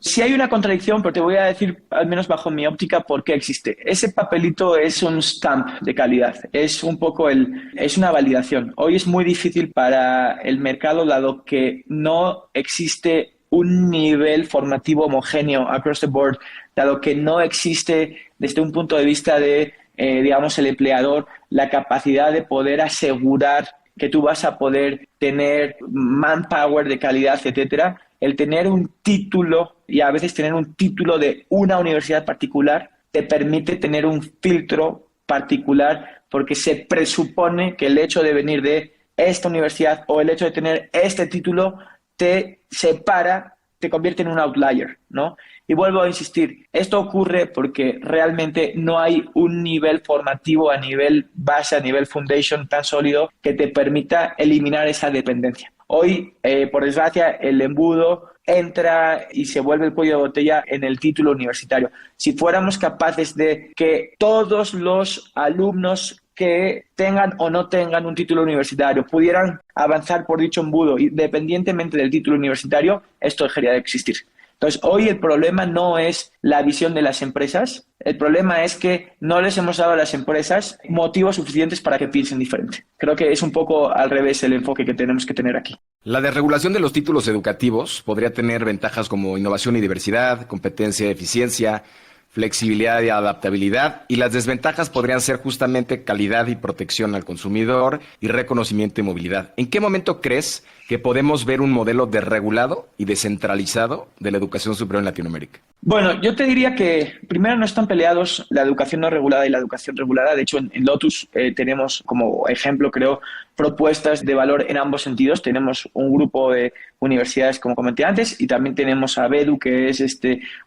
Sí hay una contradicción, pero te voy a decir, al menos bajo mi óptica, por qué existe. Ese papelito es un stamp de calidad, es un poco es una validación. Hoy es muy difícil para el mercado, dado que no existe un nivel formativo homogéneo across the board, dado que no existe desde un punto de vista de, digamos, el empleador, la capacidad de poder asegurar que tú vas a poder tener manpower de calidad, etcétera. El tener un título y a veces tener un título de una universidad particular te permite tener un filtro particular porque se presupone que el hecho de venir de esta universidad o el hecho de tener este título te separa, te convierte en un outlier, ¿no? Y vuelvo a insistir, esto ocurre porque realmente no hay un nivel formativo a nivel base, a nivel foundation tan sólido que te permita eliminar esa dependencia. Hoy, por desgracia, el embudo entra y se vuelve el cuello de botella en el título universitario. Si fuéramos capaces de que todos los alumnos que tengan o no tengan un título universitario pudieran avanzar por dicho embudo independientemente del título universitario, esto dejaría de existir. Entonces, hoy el problema no es la visión de las empresas, el problema es que no les hemos dado a las empresas motivos suficientes para que piensen diferente. Creo que es un poco al revés el enfoque que tenemos que tener aquí. La desregulación de los títulos educativos podría tener ventajas como innovación y diversidad, competencia y eficiencia, flexibilidad y adaptabilidad, y las desventajas podrían ser justamente calidad y protección al consumidor y reconocimiento y movilidad. ¿En qué momento crees que podemos ver un modelo desregulado y descentralizado de la educación superior en Latinoamérica? Bueno, yo te diría que primero no están peleados la educación no regulada y la educación regulada. De hecho, en Lotus tenemos como ejemplo, creo, propuestas de valor en ambos sentidos. Tenemos un grupo de universidades, como comenté antes, y también tenemos a Bedu, que es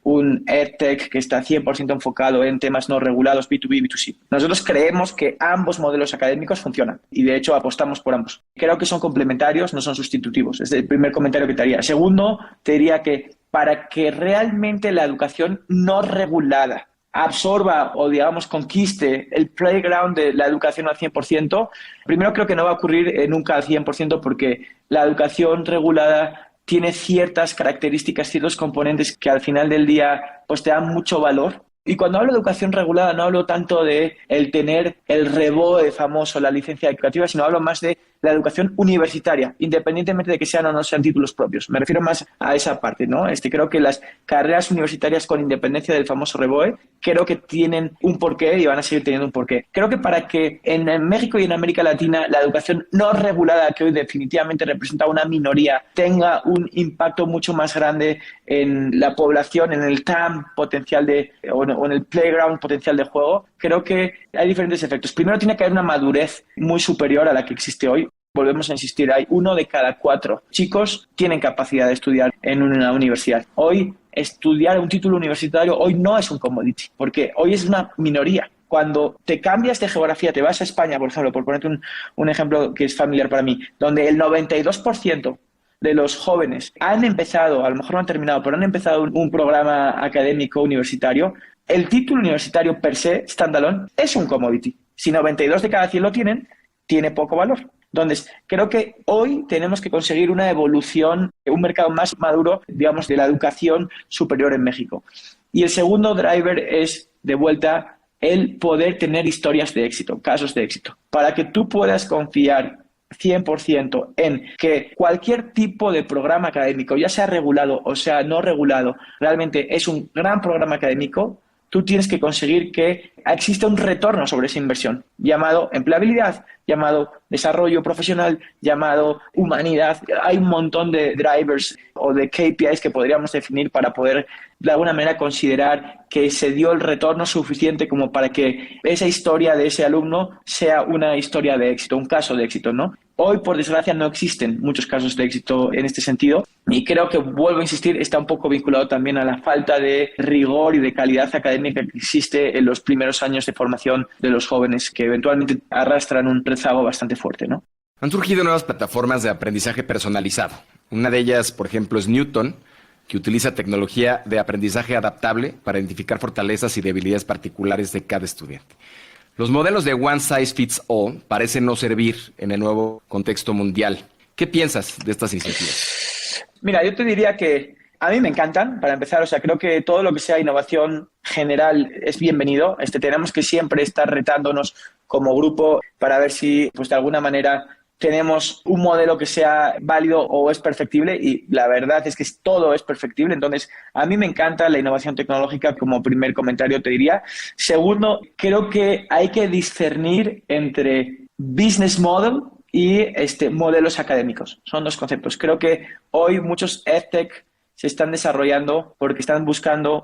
un EdTech que está 100% enfocado en temas no regulados, B2B, B2C. Nosotros creemos que ambos modelos académicos funcionan y, de hecho, apostamos por ambos. Creo que son complementarios, no son sustitutivos. Es el primer comentario que te haría. Segundo, te diría que para que realmente la educación no regulada absorba o, digamos, conquiste el playground de la educación al 100%, primero creo que no va a ocurrir nunca al 100% porque la educación regulada tiene ciertas características, ciertos componentes que al final del día pues te dan mucho valor. Y cuando hablo de educación regulada no hablo tanto de el tener el REBOE famoso, la licencia educativa, sino hablo más de la educación universitaria, independientemente de que sean o no sean títulos propios. Me refiero más a esa parte, ¿no? Creo que las carreras universitarias, con independencia del famoso REBOE, creo que tienen un porqué y van a seguir teniendo un porqué. Creo que para que en México y en América Latina la educación no regulada, que hoy definitivamente representa una minoría, tenga un impacto mucho más grande en la población, en el TAM potencial o en el playground potencial de juego, creo que hay diferentes efectos. Primero, tiene que haber una madurez muy superior a la que existe hoy. Volvemos a insistir, hay 1 de cada 4 chicos tienen capacidad de estudiar en una universidad. Hoy, estudiar un título universitario hoy no es un commodity, porque hoy es una minoría. Cuando te cambias de geografía, te vas a España, por ejemplo, por ponerte un ejemplo que es familiar para mí, donde el 92% de los jóvenes han empezado, a lo mejor no han terminado, pero han empezado un programa académico universitario, el título universitario per se, standalone, es un commodity. Si 92 de cada 100 lo tienen, tiene poco valor. Entonces, creo que hoy tenemos que conseguir una evolución, un mercado más maduro, digamos, de la educación superior en México. Y el segundo driver es, de vuelta, el poder tener historias de éxito, casos de éxito. Para que tú puedas confiar 100% en que cualquier tipo de programa académico, ya sea regulado o sea no regulado, realmente es un gran programa académico, tú tienes que conseguir que exista un retorno sobre esa inversión, llamado empleabilidad, llamado desarrollo profesional, llamado humanidad. Hay un montón de drivers o de KPIs que podríamos definir para poder, de alguna manera, considerar que se dio el retorno suficiente como para que esa historia de ese alumno sea una historia de éxito, un caso de éxito, ¿no? Hoy, por desgracia, no existen muchos casos de éxito en este sentido y creo que, vuelvo a insistir, está un poco vinculado también a la falta de rigor y de calidad académica que existe en los primeros años de formación de los jóvenes, que eventualmente arrastran un rezago bastante fuerte, ¿no? Han surgido nuevas plataformas de aprendizaje personalizado. Una de ellas, por ejemplo, es Newton, que utiliza tecnología de aprendizaje adaptable para identificar fortalezas y debilidades particulares de cada estudiante. Los modelos de One Size Fits All parecen no servir en el nuevo contexto mundial. ¿Qué piensas de estas iniciativas? Mira, yo te diría que a mí me encantan, para empezar. O sea, creo que todo lo que sea innovación general es bienvenido. Tenemos que siempre estar retándonos como grupo para ver si, pues, de alguna manera tenemos un modelo que sea válido o es perfectible, y la verdad es que todo es perfectible. Entonces, a mí me encanta la innovación tecnológica, como primer comentario te diría. Segundo, creo que hay que discernir entre business model y modelos académicos. Son dos conceptos. Creo que hoy muchos EdTech se están desarrollando porque están buscando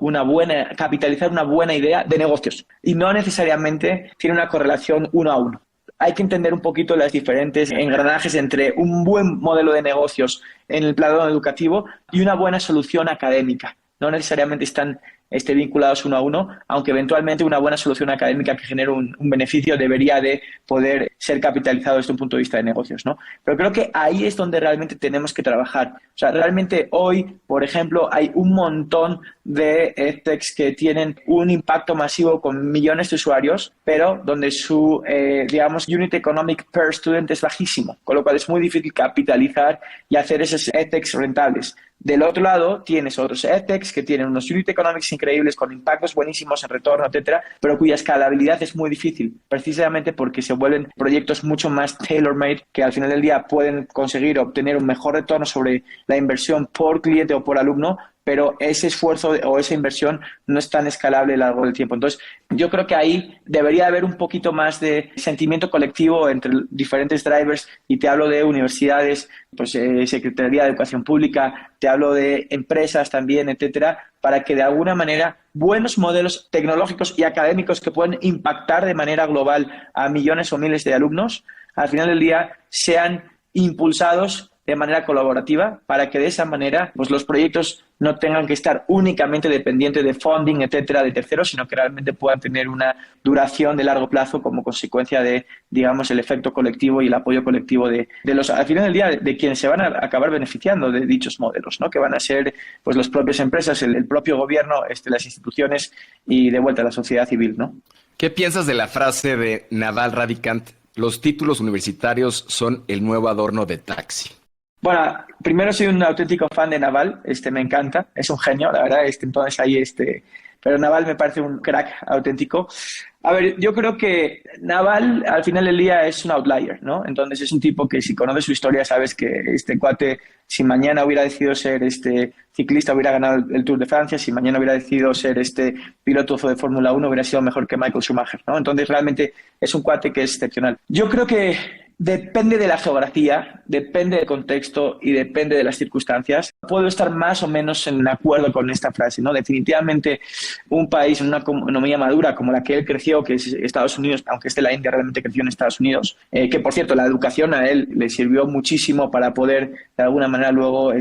capitalizar una buena idea de negocios, y no necesariamente tiene una correlación 1 a 1. Hay que entender un poquito las diferentes engranajes entre un buen modelo de negocios en el plano educativo y una buena solución académica. No necesariamente están vinculados 1 a 1, aunque eventualmente una buena solución académica que genere un beneficio debería de poder ser capitalizado desde un punto de vista de negocios, ¿no? Pero creo que ahí es donde realmente tenemos que trabajar. O sea, realmente hoy, por ejemplo, hay un montón de edtechs que tienen un impacto masivo con millones de usuarios, pero donde su, unit economic per student es bajísimo, con lo cual es muy difícil capitalizar y hacer esos edtechs rentables. Del otro lado, tienes otros edtechs que tienen unos unit economics increíbles, con impactos buenísimos en retorno, etcétera, pero cuya escalabilidad es muy difícil, precisamente porque se vuelven proyectos mucho más tailor-made, que al final del día pueden conseguir obtener un mejor retorno sobre la inversión por cliente o por alumno, pero ese esfuerzo o esa inversión no es tan escalable a lo largo del tiempo. Entonces, yo creo que ahí debería haber un poquito más de sentimiento colectivo entre diferentes drivers, y te hablo de universidades, pues Secretaría de Educación Pública, te hablo de empresas también, etcétera, para que de alguna manera buenos modelos tecnológicos y académicos que pueden impactar de manera global a millones o miles de alumnos, al final del día sean impulsados de manera colaborativa, para que de esa manera, pues, los proyectos no tengan que estar únicamente dependientes de funding, etcétera, de terceros, sino que realmente puedan tener una duración de largo plazo como consecuencia de, digamos, el efecto colectivo y el apoyo colectivo de los, al final del día, de quienes se van a acabar beneficiando de dichos modelos, ¿no? Que van a ser, pues, las propias empresas, el propio gobierno, las instituciones y, de vuelta, la sociedad civil, ¿no? ¿Qué piensas de la frase de Naval Ravikant: los títulos universitarios son el nuevo adorno de taxi? Bueno, primero soy un auténtico fan de Naval, me encanta, es un genio, la verdad, entonces ahí, pero Naval me parece un crack auténtico. A ver, yo creo que Naval al final del día es un outlier, ¿no? Entonces es un tipo que si conoces su historia sabes que este cuate, si mañana hubiera decidido ser ciclista, hubiera ganado el Tour de Francia, si mañana hubiera decidido ser piloto de Fórmula 1, hubiera sido mejor que Michael Schumacher, ¿no? Entonces realmente es un cuate que es excepcional. Yo creo que depende de la geografía, depende del contexto y depende de las circunstancias. Puedo estar más o menos en acuerdo con esta frase, ¿no? Definitivamente un país en una economía madura como la que él creció, que es Estados Unidos, aunque la India realmente creció en Estados Unidos, que por cierto la educación a él le sirvió muchísimo para poder de alguna manera luego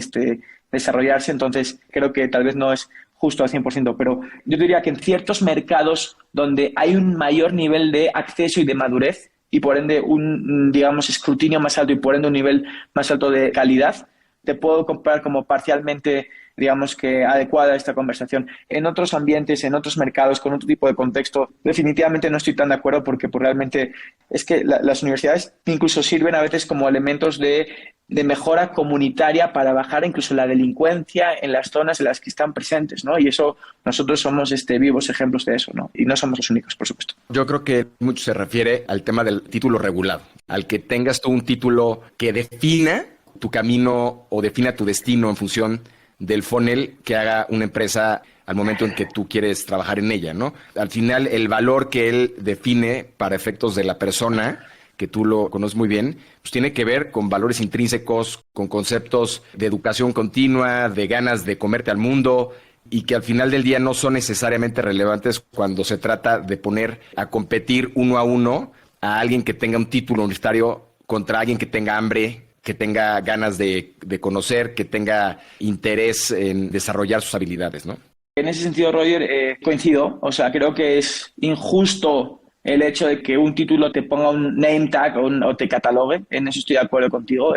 desarrollarse, entonces creo que tal vez no es justo al 100%, pero yo diría que en ciertos mercados donde hay un mayor nivel de acceso y de madurez, y por ende un, digamos, escrutinio más alto y por ende un nivel más alto de calidad, te puedo comprar como parcialmente, digamos, que adecuada a esta conversación. En otros ambientes, en otros mercados, con otro tipo de contexto, definitivamente no estoy tan de acuerdo porque pues, realmente es que las universidades incluso sirven a veces como elementos de mejora comunitaria para bajar incluso la delincuencia en las zonas en las que están presentes, ¿no? Y eso, nosotros somos vivos ejemplos de eso, ¿no? Y no somos los únicos, por supuesto. Yo creo que mucho se refiere al tema del título regulado, al que tengas tú un título que defina tu camino o defina tu destino en función del funnel que haga una empresa al momento en que tú quieres trabajar en ella, ¿no? Al final, el valor que él define para efectos de la persona, que tú lo conoces muy bien, pues tiene que ver con valores intrínsecos, con conceptos de educación continua, de ganas de comerte al mundo, y que al final del día no son necesariamente relevantes cuando se trata de poner a competir uno a uno a alguien que tenga un título universitario contra alguien que tenga hambre, que tenga ganas de conocer, que tenga interés en desarrollar sus habilidades, ¿no? En ese sentido, Roger, coincido. O sea, creo que es injusto el hecho de que un título te ponga un name tag o te catalogue. En eso estoy de acuerdo contigo.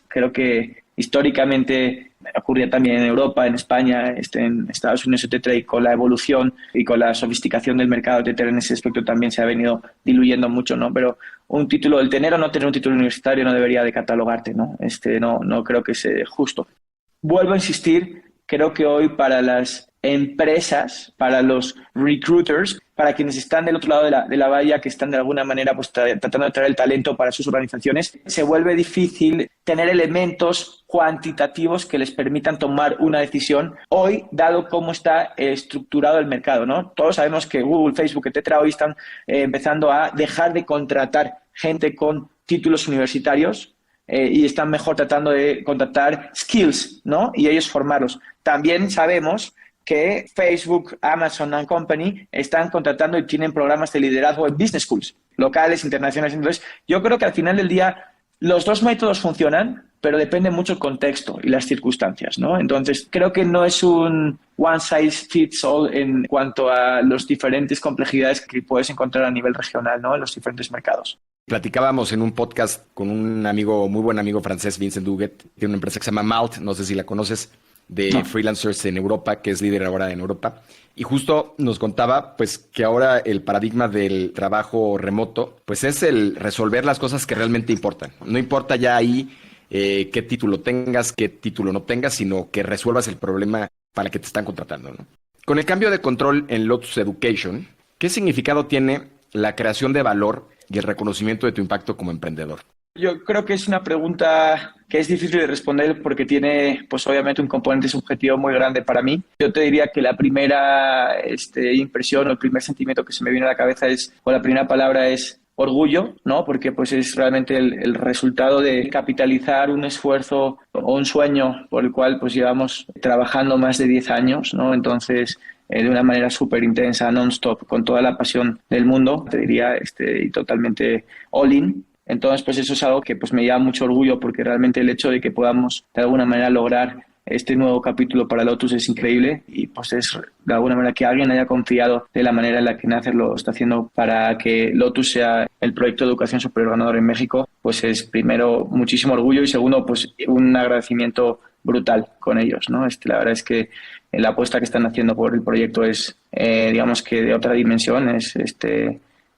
Creo que históricamente ocurría también en Europa, en España, en Estados Unidos, etcétera, y con la evolución y con la sofisticación del mercado, etcétera, en ese aspecto también se ha venido diluyendo mucho, ¿no? Pero un título, el tener o no tener un título universitario no debería de catalogarte, ¿no? No creo que sea justo. Vuelvo a insistir, creo que hoy para las empresas, para los recruiters, para quienes están del otro lado de la valla, que están de alguna manera pues, tratando de traer el talento para sus organizaciones, se vuelve difícil tener elementos cuantitativos que les permitan tomar una decisión hoy, dado cómo está estructurado el mercado, ¿no? Todos sabemos que Google, Facebook, etcétera, hoy están empezando a dejar de contratar gente con títulos universitarios y están mejor tratando de contratar skills, ¿no? Y ellos formarlos. También sabemos que Facebook, Amazon and Company están contratando y tienen programas de liderazgo en business schools, locales, internacionales. Entonces, yo creo que al final del día los dos métodos funcionan, pero depende mucho el contexto y las circunstancias, ¿no? Entonces, creo que no es un one size fits all en cuanto a las diferentes complejidades que puedes encontrar a nivel regional, ¿no? En los diferentes mercados. Platicábamos en un podcast con un amigo, muy buen amigo francés, Vincent Duguet, tiene una empresa que se llama Malt, no sé si la conoces, de freelancers en Europa, que es líder ahora en Europa. Y justo nos contaba pues que ahora el paradigma del trabajo remoto pues es el resolver las cosas que realmente importan. No importa ya ahí qué título tengas, qué título no tengas, sino que resuelvas el problema para el que te están contratando, ¿no? Con el cambio de control en Lotus Education, ¿qué significado tiene la creación de valor y el reconocimiento de tu impacto como emprendedor? Yo creo que es una pregunta que es difícil de responder porque tiene, pues obviamente, un componente subjetivo muy grande para mí. Yo te diría que la primera impresión o el primer sentimiento que se me viene a la cabeza o la primera palabra es orgullo, ¿no? Porque pues es realmente el resultado de capitalizar un esfuerzo o un sueño por el cual pues llevamos trabajando más de 10 años, ¿no? Entonces, de una manera súper intensa, non-stop, con toda la pasión del mundo, te diría, y totalmente all-in. Entonces, pues eso es algo que pues me lleva mucho orgullo porque realmente el hecho de que podamos de alguna manera lograr este nuevo capítulo para Lotus es increíble y pues es de alguna manera que alguien haya confiado de la manera en la que Nacer lo está haciendo para que Lotus sea el proyecto de educación superior ganador en México, pues es primero muchísimo orgullo y segundo pues un agradecimiento brutal con ellos, ¿no? La verdad es que la apuesta que están haciendo por el proyecto es digamos que de otra dimensión, es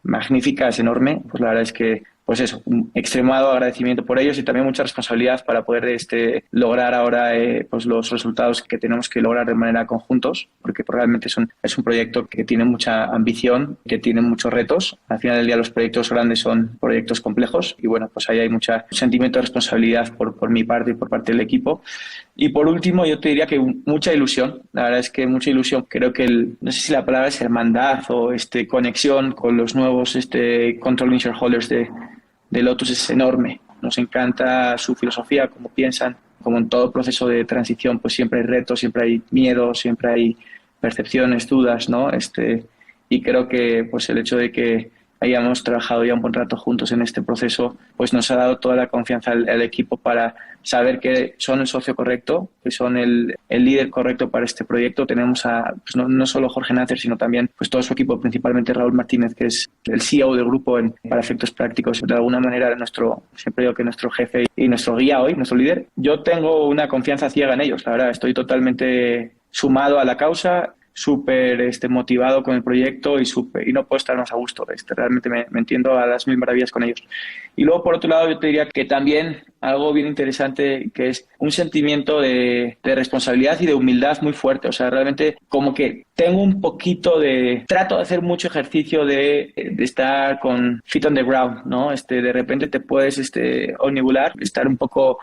magnífica, es enorme, pues la verdad es que pues eso, un extremado agradecimiento por ellos y también mucha responsabilidad para poder lograr ahora pues los resultados que tenemos que lograr de manera conjuntos, porque realmente es un proyecto que tiene mucha ambición, que tiene muchos retos. Al final del día los proyectos grandes son proyectos complejos y bueno, pues ahí hay mucho sentimiento de responsabilidad por mi parte y por parte del equipo. Y por último, yo te diría que mucha ilusión. La verdad es que mucha ilusión. Creo que no sé si la palabra es hermandad o conexión con los nuevos controlling shareholders de Lotus es enorme. Nos encanta su filosofía, cómo piensan. Como en todo proceso de transición, pues siempre hay retos, siempre hay miedo, siempre hay percepciones, dudas, ¿no? Y creo que pues el hecho de que hayamos trabajado ya un buen rato juntos en este proceso, pues nos ha dado toda la confianza al equipo para saber que son el socio correcto, que son el líder correcto para este proyecto. Tenemos pues no solo Jorge Nácer, sino también pues todo su equipo, principalmente Raúl Martínez, que es el CEO del grupo para efectos prácticos. De alguna manera, siempre digo que nuestro jefe y nuestro guía hoy, nuestro líder, yo tengo una confianza ciega en ellos. La verdad, estoy totalmente sumado a la causa, súper motivado con el proyecto y no puedo estar más a gusto. Realmente me entiendo a las mil maravillas con ellos. Y luego, por otro lado, yo te diría que también algo bien interesante, que es un sentimiento de responsabilidad y de humildad muy fuerte. O sea, realmente como que tengo un poquito trato de hacer mucho ejercicio de estar con feet on the ground, ¿no? De repente te puedes omnibular, estar un poco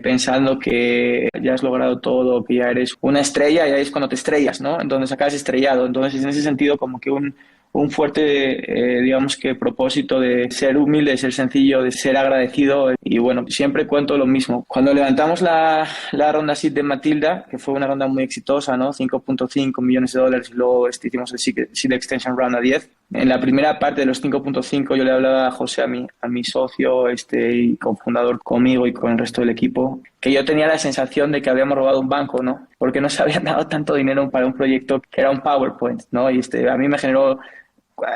pensando que ya has logrado todo, que ya eres una estrella, y ahí es cuando te estrellas, ¿no? Entonces acabas estrellado. Entonces, en ese sentido, como que un fuerte, digamos que propósito de ser humilde, de ser sencillo, de ser agradecido. Y bueno, siempre cuento lo mismo. Cuando levantamos la ronda seed de Matilda, que fue una ronda muy exitosa, ¿no? $5.5 millones y luego hicimos el seed extension round a 10. En la primera parte de los 5.5 yo le hablaba a José, a mi socio y cofundador conmigo y con el resto del equipo, que yo tenía la sensación de que habíamos robado un banco, ¿no? Porque nos habían dado tanto dinero para un proyecto que era un PowerPoint, ¿no? Y a mí me generó,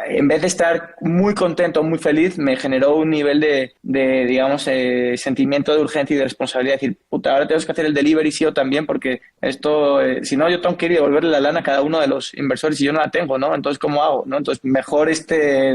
en vez de estar muy contento, muy feliz, me generó un nivel de digamos, sentimiento de urgencia y de responsabilidad. Es decir, puta, ahora tenemos que hacer el delivery sí o también, porque esto, si no, yo tengo que ir y devolverle la lana a cada uno de los inversores y yo no la tengo, ¿no? Entonces, ¿cómo hago? ¿No? Entonces, mejor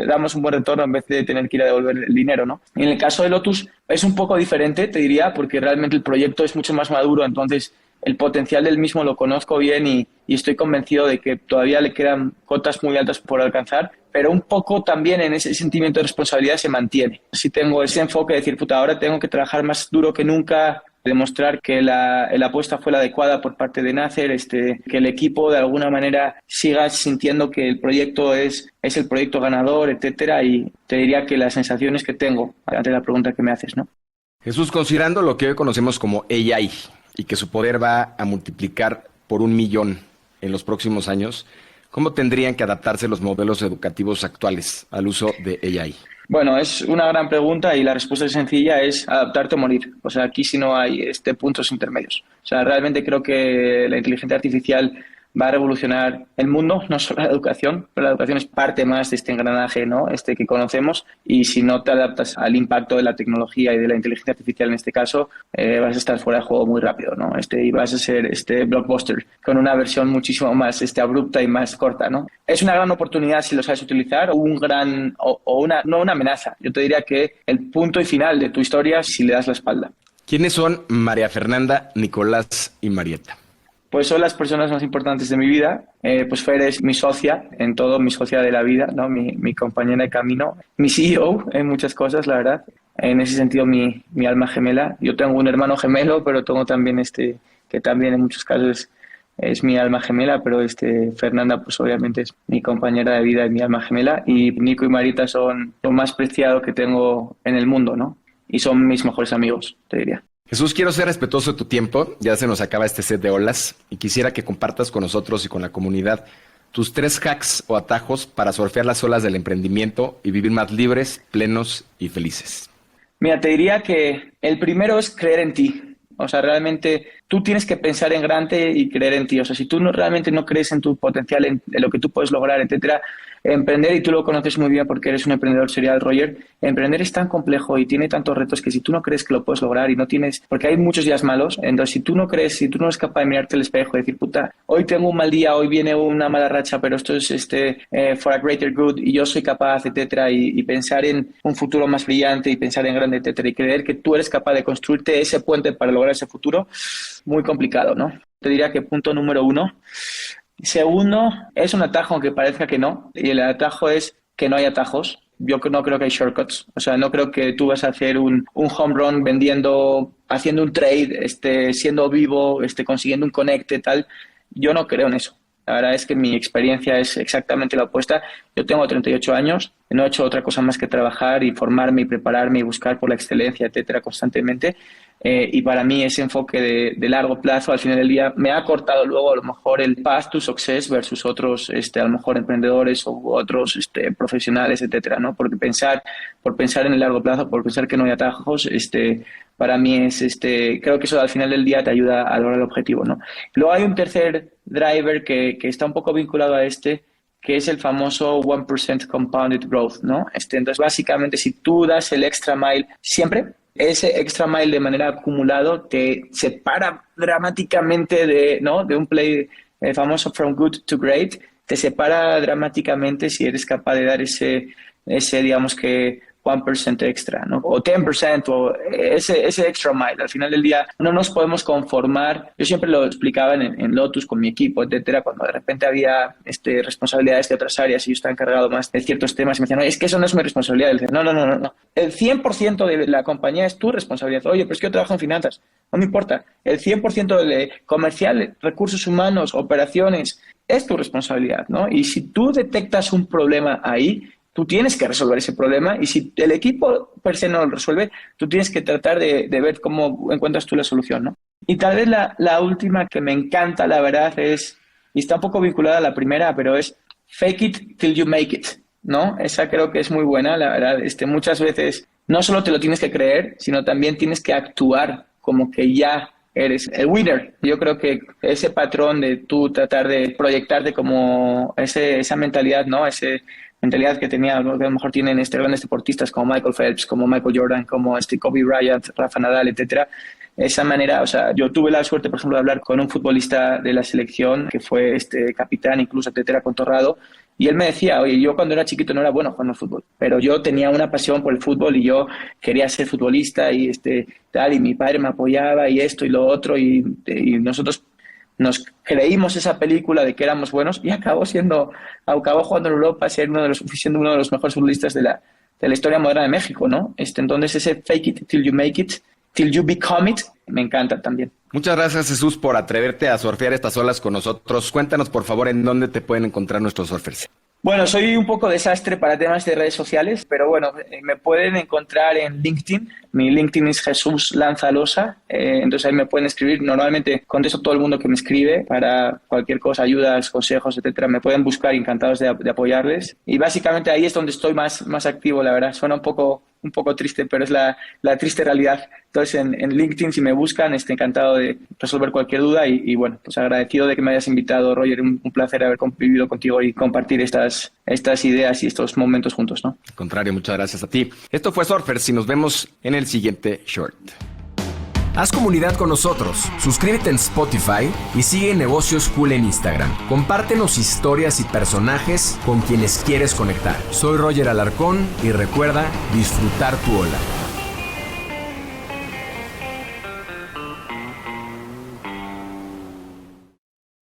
damos un buen retorno en vez de tener que ir a devolver el dinero, ¿no? Y en el caso de Lotus es un poco diferente, te diría, porque realmente el proyecto es mucho más maduro, entonces el potencial del mismo lo conozco bien y estoy convencido de que todavía le quedan cotas muy altas por alcanzar, pero un poco también en ese sentimiento de responsabilidad se mantiene. Si tengo ese enfoque de decir, puta, ahora tengo que trabajar más duro que nunca, demostrar que la apuesta fue la adecuada por parte de Nácer, que el equipo de alguna manera siga sintiendo que el proyecto es el proyecto ganador, etcétera, y te diría que las sensaciones que tengo ante la pregunta que me haces, ¿no? Jesús, considerando lo que hoy conocemos como AI y que su poder va a multiplicar por 1,000,000 en los próximos años, ¿cómo tendrían que adaptarse los modelos educativos actuales al uso de AI? Bueno, es una gran pregunta y la respuesta sencilla es adaptarte o morir. O sea, aquí sí no hay puntos intermedios. O sea, realmente creo que la inteligencia artificial va a revolucionar el mundo, no solo la educación, pero la educación es parte más de este engranaje, ¿no? Que conocemos, y si no te adaptas al impacto de la tecnología y de la inteligencia artificial en este caso, vas a estar fuera de juego muy rápido, ¿no? Y vas a ser blockbuster con una versión muchísimo más abrupta y más corta, ¿no? Es una gran oportunidad si lo sabes utilizar, no una amenaza. Yo te diría que el punto y final de tu historia si le das la espalda. ¿Quiénes son María Fernanda, Nicolás y Marieta? Pues son las personas más importantes de mi vida. Pues Fer es mi socia en todo, mi socia de la vida, ¿no? Mi compañera de camino, mi CEO en muchas cosas, la verdad. En ese sentido, mi alma gemela. Yo tengo un hermano gemelo, pero tengo también que también en muchos casos es mi alma gemela, pero Fernanda pues obviamente es mi compañera de vida y mi alma gemela. Y Nico y Marita son lo más preciado que tengo en el mundo, ¿no? Y son mis mejores amigos, te diría. Jesús, quiero ser respetuoso de tu tiempo. Ya se nos acaba este set de olas y quisiera que compartas con nosotros y con la comunidad tus 3 hacks o atajos para surfear las olas del emprendimiento y vivir más libres, plenos y felices. Mira, te diría que el primero es creer en ti. O sea, realmente tú tienes que pensar en grande y creer en ti. O sea, si tú realmente no crees en tu potencial, en lo que tú puedes lograr, etcétera, emprender, y tú lo conoces muy bien porque eres un emprendedor serial, Roger, emprender es tan complejo y tiene tantos retos que si tú no crees que lo puedes lograr y no tienes, porque hay muchos días malos, entonces si tú no crees, si tú no eres capaz de mirarte al espejo y decir, puta, hoy tengo un mal día, hoy viene una mala racha, pero esto es for a greater good y yo soy capaz, etcétera, y pensar en un futuro más brillante y pensar en grande, etcétera, y creer que tú eres capaz de construirte ese puente para lograr ese futuro, muy complicado, ¿no? Te diría que punto número 1. Segundo, es un atajo aunque parezca que no, y el atajo es que no hay atajos. Yo no creo que hay shortcuts, o sea, no creo que tú vas a hacer un home run vendiendo, haciendo un trade, siendo vivo, consiguiendo un conecte, tal. Yo no creo en eso. La verdad es que mi experiencia es exactamente la opuesta. Yo tengo 38 años, no he hecho otra cosa más que trabajar y formarme y prepararme y buscar por la excelencia, etcétera, constantemente. Y para mí ese enfoque de largo plazo, al final del día, me ha cortado luego a lo mejor el path to success versus otros, a lo mejor emprendedores u otros profesionales, etcétera, ¿no? Por pensar en el largo plazo, por pensar que no hay atajos, para mí es, creo que eso al final del día te ayuda a lograr el objetivo, ¿no? Luego hay un tercer driver que está un poco vinculado a que es el famoso 1% compounded growth, ¿no? Entonces, básicamente, si tú das el extra mile siempre, ese extra mile de manera acumulado te separa dramáticamente de un play famoso from good to great, te separa dramáticamente si eres capaz de dar ese digamos que 1% extra, ¿no? O 10%, o ese extra mile. Al final del día no nos podemos conformar. Yo siempre lo explicaba en Lotus con mi equipo, etcétera, cuando de repente había responsabilidades de otras áreas y yo estaba encargado más de ciertos temas y me decían, no, es que eso no es mi responsabilidad. Y decía, no. El 100% de la compañía es tu responsabilidad. Oye, pero es que yo trabajo en finanzas. No me importa. El 100% de comercial, recursos humanos, operaciones, es tu responsabilidad, ¿no? Y si tú detectas un problema ahí, tú tienes que resolver ese problema y si el equipo per se no lo resuelve, tú tienes que tratar de ver cómo encuentras tú la solución, ¿no? Y tal vez la última que me encanta, la verdad, y está un poco vinculada a la primera, pero es fake it till you make it, ¿no? Esa creo que es muy buena, la verdad. Muchas veces no solo te lo tienes que creer, sino también tienes que actuar como que ya eres el winner. Yo creo que ese patrón de tú tratar de proyectarte como esa mentalidad, ¿no? Mentalidad que tenía, que a lo mejor tienen grandes deportistas como Michael Phelps, como Michael Jordan, como Kobe Bryant, Rafa Nadal, etcétera. Esa manera, o sea, yo tuve la suerte, por ejemplo, de hablar con un futbolista de la selección que fue capitán, incluso, etcétera, con Torrado, y él me decía, oye, yo cuando era chiquito no era bueno jugando al fútbol, pero yo tenía una pasión por el fútbol y yo quería ser futbolista y tal, y mi padre me apoyaba y esto y lo otro, y nosotros nos creímos esa película de que éramos buenos y acabó jugando en Europa, siendo uno de los mejores futbolistas de la historia moderna de México, ¿no? Entonces ese fake it till you make it, till you become it, me encanta también. Muchas gracias, Jesús, por atreverte a surfear estas olas con nosotros. Cuéntanos, por favor, en dónde te pueden encontrar nuestros surfers. Bueno, soy un poco desastre para temas de redes sociales, pero bueno, me pueden encontrar en LinkedIn. Mi LinkedIn es Jesús Lanzalosa, entonces ahí me pueden escribir. Normalmente contesto a todo el mundo que me escribe para cualquier cosa, ayudas, consejos, etcétera. Me pueden buscar, encantados de apoyarles. Y básicamente ahí es donde estoy más activo, la verdad. Suena un poco triste, pero es la triste realidad. Entonces en LinkedIn, si me buscan, encantado de resolver cualquier duda y bueno, pues agradecido de que me hayas invitado, Roger. Un placer haber convivido contigo y compartir estas ideas y estos momentos juntos, ¿no? Al contrario, muchas gracias a ti. Esto fue Surfers y nos vemos en el siguiente short. Haz comunidad con nosotros, suscríbete en Spotify y sigue Negocios Cool en Instagram. Compártenos historias y personajes con quienes quieres conectar. Soy Roger Alarcón y recuerda disfrutar tu ola.